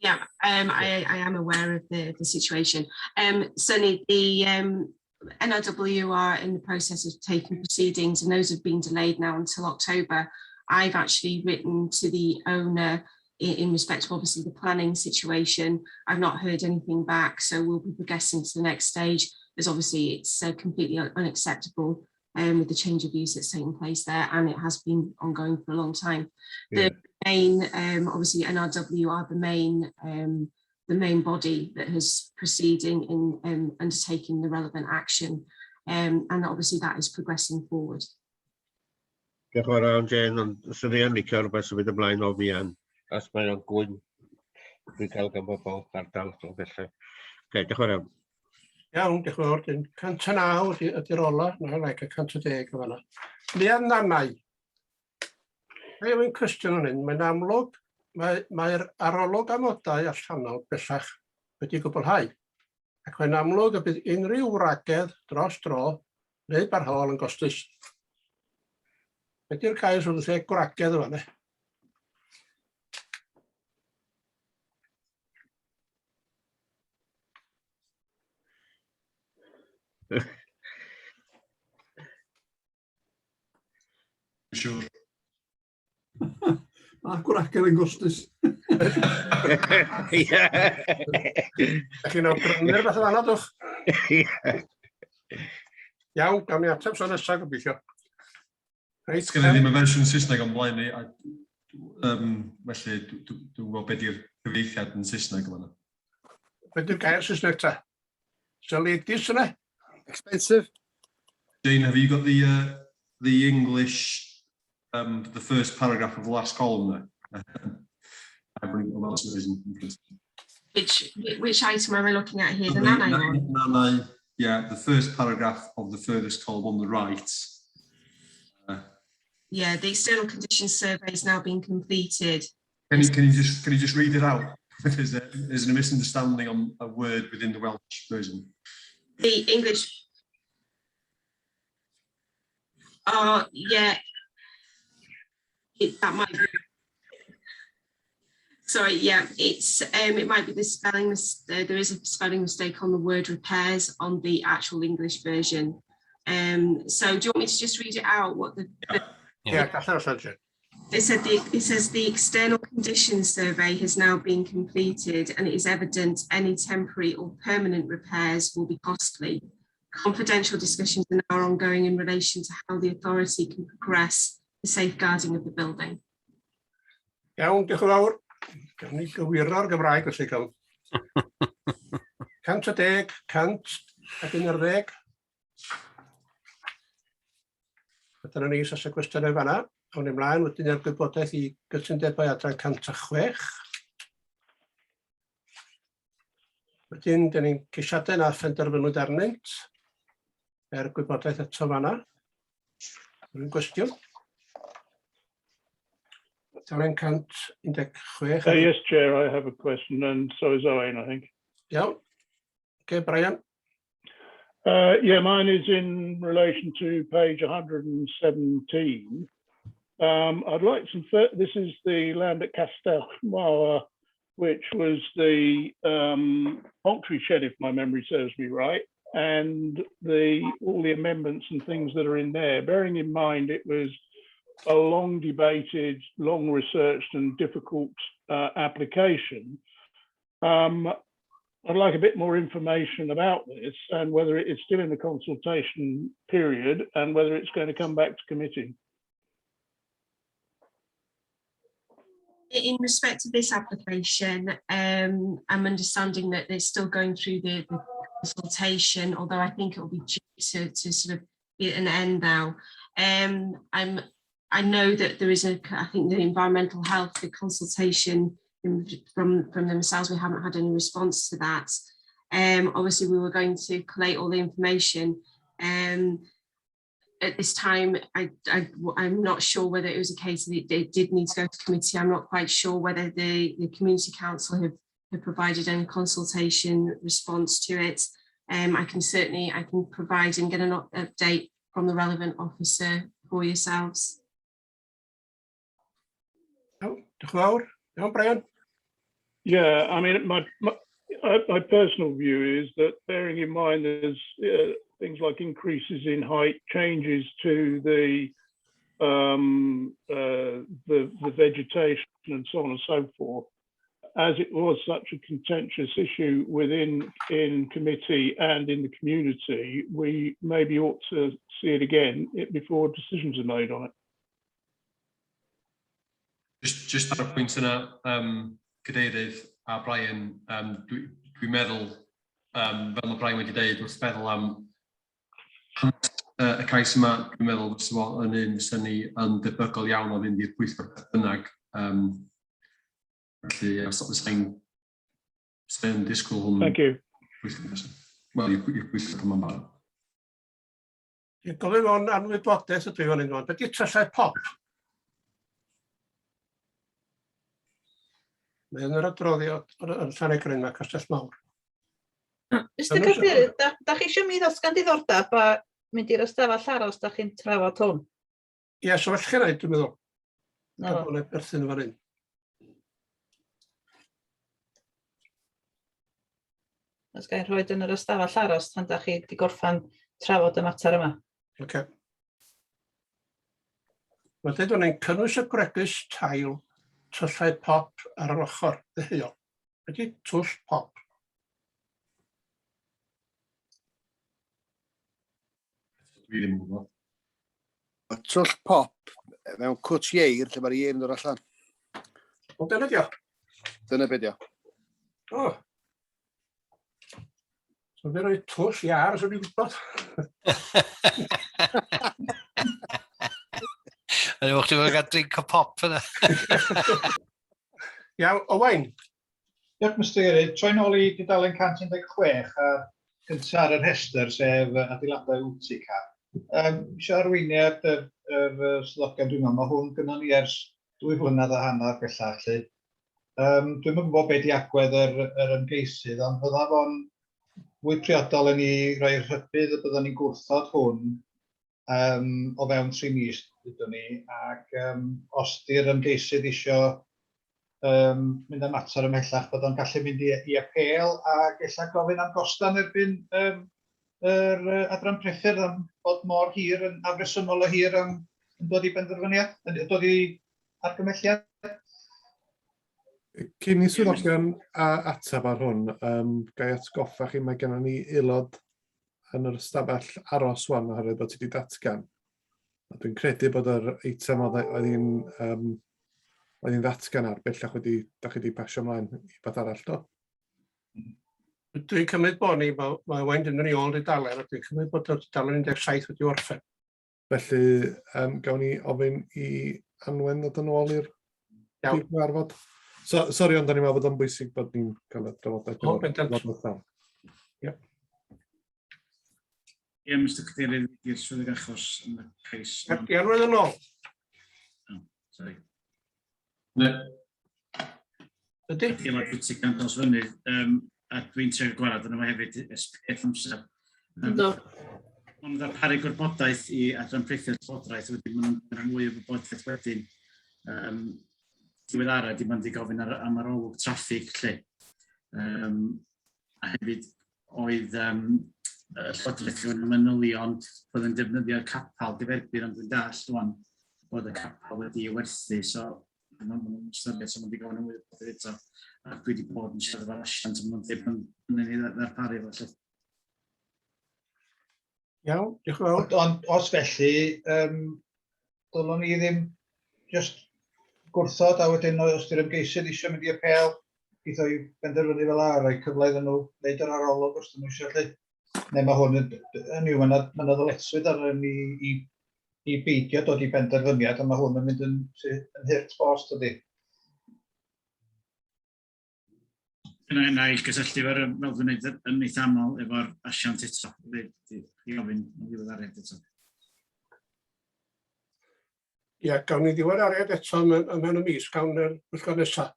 Yeah, I am aware of the situation. Certainly the NRW are in the process of taking proceedings, and those have been delayed now until October. I've actually written to the owner in respect to obviously the planning situation. I've not heard anything back, so we'll be progressing to the next stage, as obviously it's completely unacceptable with the change of use that's taking place there, and it has been ongoing for a long time. The main, obviously NRW are the main body that has proceeding in undertaking the relevant action, and obviously that is progressing forward. Diolch yn fawr, Jane, ond sy'n ei yn licio rhywbeth sy'n mynd ymlaen o fi an, os mae o'n gwyn. Dwi'n cael gan bobl ardal o felly. Diolch yn fawr. Iawn, diolch yn fawr. 109 ydy'r ola, na'n like 110 o fanna. Lian Nanai. Mae yw'n cwestiwn yn hyn, mae'n amlwg, mae'r arolwg amodau allanol bellach wedi gwblhau, ac mae'n amlwg y bydd unrhyw wragedd dros dro neu barhaol yn gostus. Ydy'r cais wrth lle gwragedd o fanna? Siwr. Mae gwragedd yn gostus. Chi'n awgrymu'r beth o fanna, dwch? Iawn, gawn ni ateb so nesaf gobeithio. Reit. Sgan i ddim y fersiwn Saesneg o'n blaen ni, felly dwi'n gwybod beth yw'r cyfieithiad yn Saesneg yma. Beth yw'r gair Saesneg ta? Seledus yna? Expensive. Jane, have you got the English, the first paragraph of the last column there? I bring the last version. Which item are we looking at here? The Nanai one? Nanai, yeah, the first paragraph of the furthest column on the right. Yeah, the external conditions survey is now being completed. Can you just read it out? Because there's a misunderstanding on a word within the Welsh version. The English. Oh, yeah. That might be. Sorry, yeah, it might be the spelling. There is a spelling mistake on the word repairs on the actual English version. So do you want me to just read it out? What the it says the external conditions survey has now been completed, and it is evident any temporary or permanent repairs will be costly. Confidential discussions are now ongoing in relation to how the authority can progress the safeguarding of the building. Iawn, diolch yn fawr. Gawn ni gywiro'r Gymraeg os ei cael. 110, 111. Dyna ni sas y gwestiynau fanna. Awn ni mlaen wedyn i'r gwybodaeth i gytundebau adran 106. Wedyn, dyn ni'n ceisiadau na phenderfynwyd arnynt. Gwybodaeth eto fanna. Rwy'n gwestiwn? Dalen 116. Yes, Chair, I have a question, and so is Owen, I think. Yeah. Okay, Brian. Yeah, mine is in relation to page 117. I'd like some. This is the land at Castellmower, which was the poultry shed, if my memory serves me right, and all the amendments and things that are in there. Bearing in mind it was a long debated, long researched and difficult application. I'd like a bit more information about this and whether it is still in the consultation period and whether it's going to come back to committee. In respect to this application, I'm understanding that it's still going through the consultation, although I think it will be due to sort of be at an end now. I know that there is I think the environmental health, the consultation from themselves, we haven't had any response to that. Obviously, we were going to collate all the information. At this time, I'm not sure whether it was a case that it did need to go to committee. I'm not quite sure whether the Community Council have provided any consultation response to it. I can provide and get an update from the relevant officer for yourselves. Brian? Yeah, I mean, my personal view is that bearing in mind there's things like increases in height, changes to the vegetation and so on and so forth, as it was such a contentious issue in committee and in the community, we maybe ought to see it again before decisions are made on it. Just ar y pwynt yna, Cadeirydd a Brian, dwi'n meddwl, fel mae Brian wedi dweud, wrth feddwl am y cais yma, dwi'n meddwl yn un fysa ni yn debygol iawn o fynd i'r pwyllgor beth bynnag. Felly, sa'n disgwyl hwn. Thank you. Wel, i'r pwyllgor yma'n barod. Dwi'n gofyn o'n anwybodaeth ydw i fan hyn. Beth yw tyllau pop? Mae'n yr adroddiad yn Llanegrin mae Castell Mawr. Mr Cadeirydd, da chi eisiau mi ddosgan diddordeb a mynd i'r ystafell aros da chi'n trafod hwn? Ie, so well chi'n neud, dwi'n meddwl. Gael berthyn fan hyn. Os gael rhoi yn yr ystafell aros tan da chi wedi gorffan trafod y mater yma. OK. Mae'n dweud o'n ein cynnwys y bregus tail tyllau pop ar yr ochr ddeheuol. Ydy twll pop. Dwi ddim yn gwybod. o twll pop mewn cwt ieir lle mae'r ieir yn dod allan. O, dyna dio. Dyna be dio. O. So fe roi twll iar, so ni'n gwybod. Yn ymwch ti'n fawr gael drink o pop yna. Iawn, Owain. Diolch, Mr Eirydd. Troi nôl i dudalen 116 a gyntaf ar yr rhestr, sef adeiladau Wtica. Eisiau arweiniad yr swyddogion dwi'n meddwl, mae hwn gynnon ni ers 2 flynedd a hanner bellach. Dwi'n yn gwybod beth i agwedd yr ymgeisydd, ond bydda fo'n fwy priodol yn ni roi'r rhybudd y byddwn ni'n gwrthod hwn o fewn 3 mis, dydyn ni, ac os di'r ymgeisydd eisiau mynd am mater ymhellach, bod o'n gallu mynd i apel ac eich gofyn am gostan erbyn yr adran priffyr am bod mor hir yn afresymol o hir yn dod i benderfyniad, yn dod i argymelliad. Cyn i swyddogion ateb ar hwn, gai atgoffa chi mae gennym ni aelod yn yr ystafell aros wan oherwydd bod ti wedi datgan. A dwi'n credu bod yr eitem oedd hi'n ddatgan ar bellach da chi wedi pasio ymlaen i beth arall do. Dwi'n cymryd bod ni, mae Owain yn ei ôl dudalen, a dwi'n cymryd bod y dudalen 17 wedi orffen. Felly, gawn ni ofyn i Anwen ddod yn ôl i'r gyfarfod. Sori, ond da ni'n meddwl bod o'n bwysig bod ni'n cael y drafodaeth. O, bendant. Ie, Mr Cadeirydd, i'r swyddog achos yn y cais. Ie, Anwen yn ôl. Sorry. Ydy? Aelod bwysig gan dos fyny, a dwi'n tref gwarad yn yma hefyd peth amser. Do. Ond ar pari gwybodaeth i adran priffyr llywodraeth wedyn, mae'n mwy o wybodaeth wedyn. Diweddara, di ma'n di gofyn am arolwg traffig lle. A hefyd oedd llywodraeth yn manylion bod yn defnyddio capal diferbyn, ond dwi'n dall rwan bod y capal wedi ei werthu, so mae'n ystyried so ma'n di gofyn am wybodaeth eto. A dwi wedi bod yn siarad o'r asiant yn mynd yn ei ddarparu fo lle. Iawn, diolch yn fawr. Ond os felly, dylwn ni ddim just gwrthod a wedyn os di'r ymgeisydd eisiau mynd i apel, geith o'i benderfynu fel ar, rhoi cyfle iddyn nhw wneud yr arolwg os dyn nhw eisiau lle. Neu mae hwn yn yw, mae'n ddyletswydd ar i beidio dod i benderfyniad, a mae hwn yn mynd yn hirt bost ydy. Yna i gysylltu efo'r fel dwi'n gwneud yn eitha aml efo'r asiant eto. I ofyn yn ddiweddariad eto. Ie, gawn ni ddiweddariad eto mewn y mis, gawn yr pwyllgor nesaf.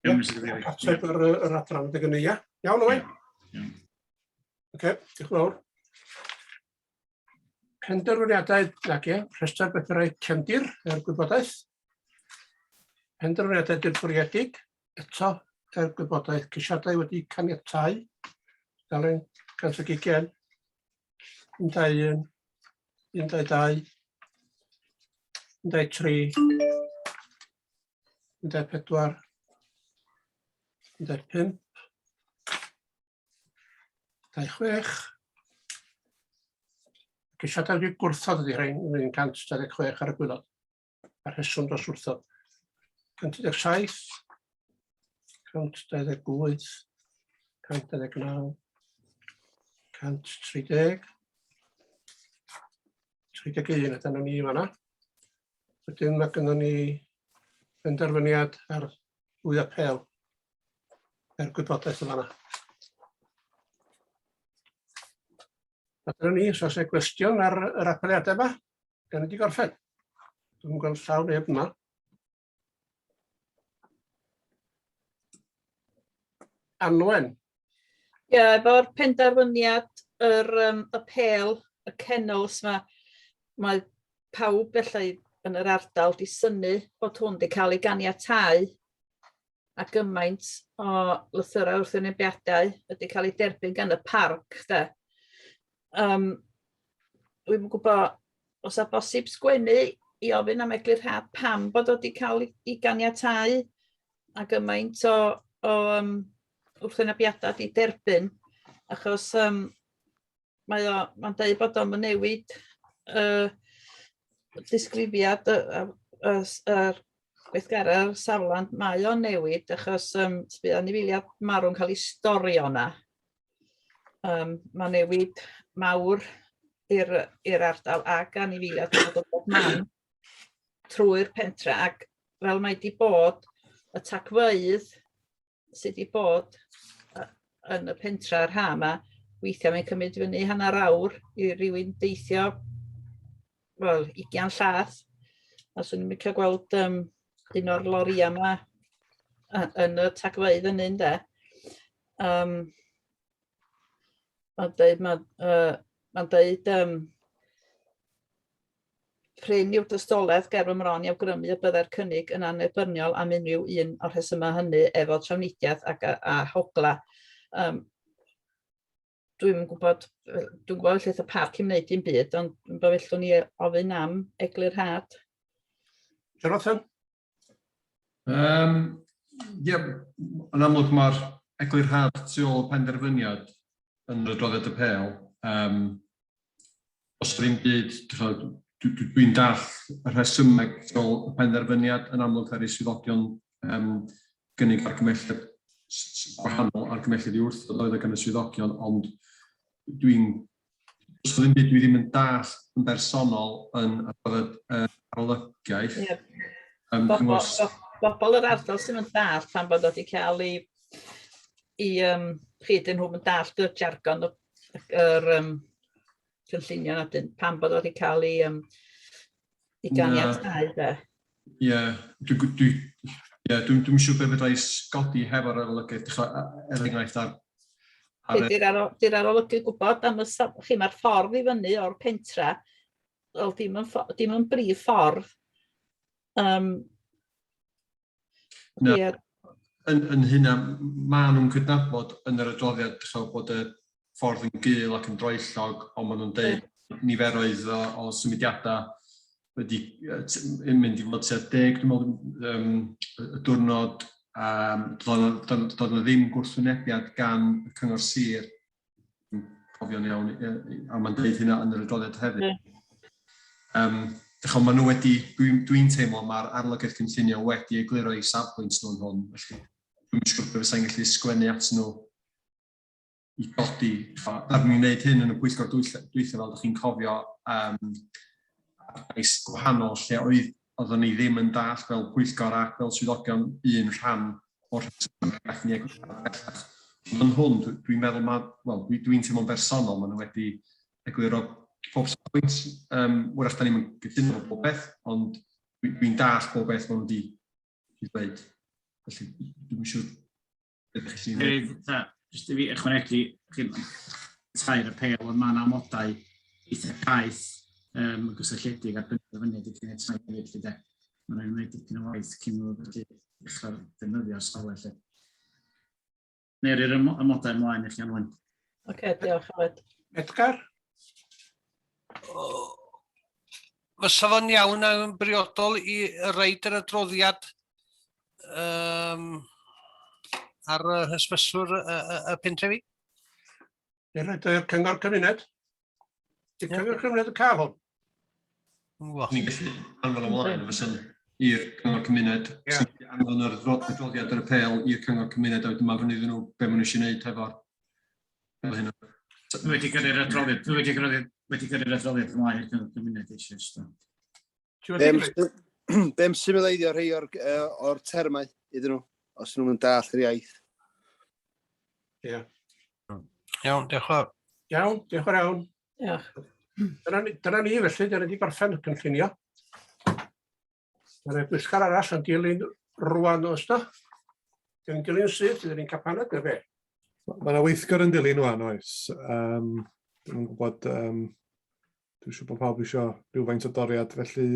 Ateb yr adran ydy gynnu, ia? Iawn, Owain? Oce, diolch yn fawr. Penderfyniadau, nag ie, rhestr bethau cefndir er gwybodaeth. Penderfyniadau dirfwriedig, eto er gwybodaeth ceisiadau wedi caniatáu. Dalen 120, 121, 122, 123, 124, 125, 126. Ceisiadau wedi gwrthod ydy rhain yn 126 ar y gwylod. A'r rheswm dros wrthod. 117, 128, 129, 130, 31 yna ni fan'na. Wedyn mae gynnon ni benderfyniad ar ddwy apel er gwybodaeth yn fan'na. A dyna ni, os oes e gwestiwn ar yr apeliadau yma, gan wedi gorffen. Dwi'n gweld llaw neb yma. Anwen. Ie, efo'r penderfyniad yr apel, y kennels yma, mae pawb felly yn yr ardal di synnu bod hwn wedi cael ei ganiatáu a gymaint o lythyrau wrthwynebiadau wedi cael ei derbyn gan y parc. Dwi'n gwybod os a bosib sgwennu i ofyn am eglurhad pam bod wedi cael ei ganiatáu a gymaint o wrthwynebiadau di derbyn, achos mae'n dweud bod o'n newid disgrifiad yr gweithgarau'r safle, mae o'n newid achos bydd anifeiliaid marw'n cael ei storio yna. Mae newid mawr i'r ardal ac anifeiliaid yn dod man trwy'r pentre ac fel mae wedi bod y tacfeydd sydd wedi bod yn y pentre a'r ha yma, weithiau mae'n cymryd fyny hanner awr i rywun deithio, wel, 20 llath. A swn i'n licio gweld un o'r loria yma yn y tagfeydd yn un de. Mae'n dweud prin yw'r dystolaeth ger fy mron i awgrymu y byddai'r cynnig yn annibyniol am unrhyw un o'r rhesymau hynny efo trafnidiaeth a hogla. Dwi'n gwybod lle y parc i wneud dim byd, ond dwi'n bafellwn ni ofyn am eglur had. Jonathan? Ie, yn amlwg mae'r eglur had tu ôl penderfyniad yn yr adroddiad y pêl. Os ddim byd, dwi'n dall y rhesymeg tu ôl y penderfyniad yn amlwg ar ei swyddogion gynnig argymelliad gwahanol argymelliad i wrthod oedd gan y swyddogion, ond dwi ddim yn dall yn bersonol yn arolygaeth. Bobl yr ardal sy'n yn dall pan bod wedi cael ei chyd yn nhw'n dall y jargon yr cynllunio na dyn, pan bod wedi cael ei ganiatáu. Ie, dwi'n siŵr beth fydda i sgodi hefo'r arolygaeth, enghraifft ar... Di'r arolygu gwybod am mae'r ffordd i fyny o'r pentra, dim yn brif ffordd. Yn hynna, maen nhw'n cydnabod yn yr adroddiad bod y ffordd yn gul ac yn droellog, ond maen nhw'n dweud niferoedd o symudiadau wedi mynd i fod tua 10, dwi'n meddwl, y diwrnod, doedd yna ddim gwrthwynebiad gan y cyngor sir, cofio'n iawn, a mae'n dweud hynna yn yr adroddiad hefyd. Maen nhw wedi, dwi'n teimlo, mae'r arolygaeth cynllunio wedi egluro i safbwynt nhw'n hwn, felly dwi'n siŵr bod fysa'n gallu sgwennu at nhw i godi. Ar ni'n gwneud hyn yn y pwyllgor dwytha fel ydych chi'n cofio ais gwahanol lle oeddwn ni ddim yn dall fel pwyllgor ac fel swyddogion un rhan o'r rhesymeg. Yn hwn, dwi'n meddwl, dwi'n teimlo'n bersonol, maen nhw wedi egluro pob safbwynt, wrach da ni'n gytuno bob beth, ond dwi'n dall bob beth maen nhw wedi dweud. Felly, dwi'n siŵr beth chi'n gwneud. Jyst i fi ychwanegu, tair y pêl, ond mae'n amodau eitha caeth gysylltiedig ar benderfyniad i gwneud tair hefyd, lle de. Mae'n gwneud dipyn o waith cyn nhw wedi dechrau defnyddio ysgolau, lle. Neu'r amodau ymlaen i chi anwen. Oce, diolch, Howard. Edgar? Fysa fo'n iawn yn briodol i roid yr adroddiad ar hysbyswr y pentrefi? Neu roed yr cyngor cymuned? Di cyngor cymuned y cael hwn? Ni'n gallu anfon ymlaen fysa'n i'r cyngor cymuned, sy'n anfon yr adroddiad ar y pêl i'r cyngor cymuned, a wedyn mae fyny iddyn nhw be maen nhw eisiau gwneud efo hynny. Wedi gyrru'r adroddiad ymlaen i'r cyngor cymuned eisiau. Bem symudleiddio rhai o'r termau iddyn nhw, os nhw'n dall yr iaith. Ie. Iawn, diolch yn fawr. Iawn, diolch yn iawn. Diolch. Dyna ni felly, dyna ni gorffen y cynllunio. Dyna'r bwyllgar arall yn dilyn rwan os da. Dyna'n dilyn sydd, dyna'n ni'n capanad neu fe. Mae yna weithgor yn dilyn rwan oes. Dwi'n gwybod, dwi'n siŵr bod pawb eisiau rhywfaint o doriad, felly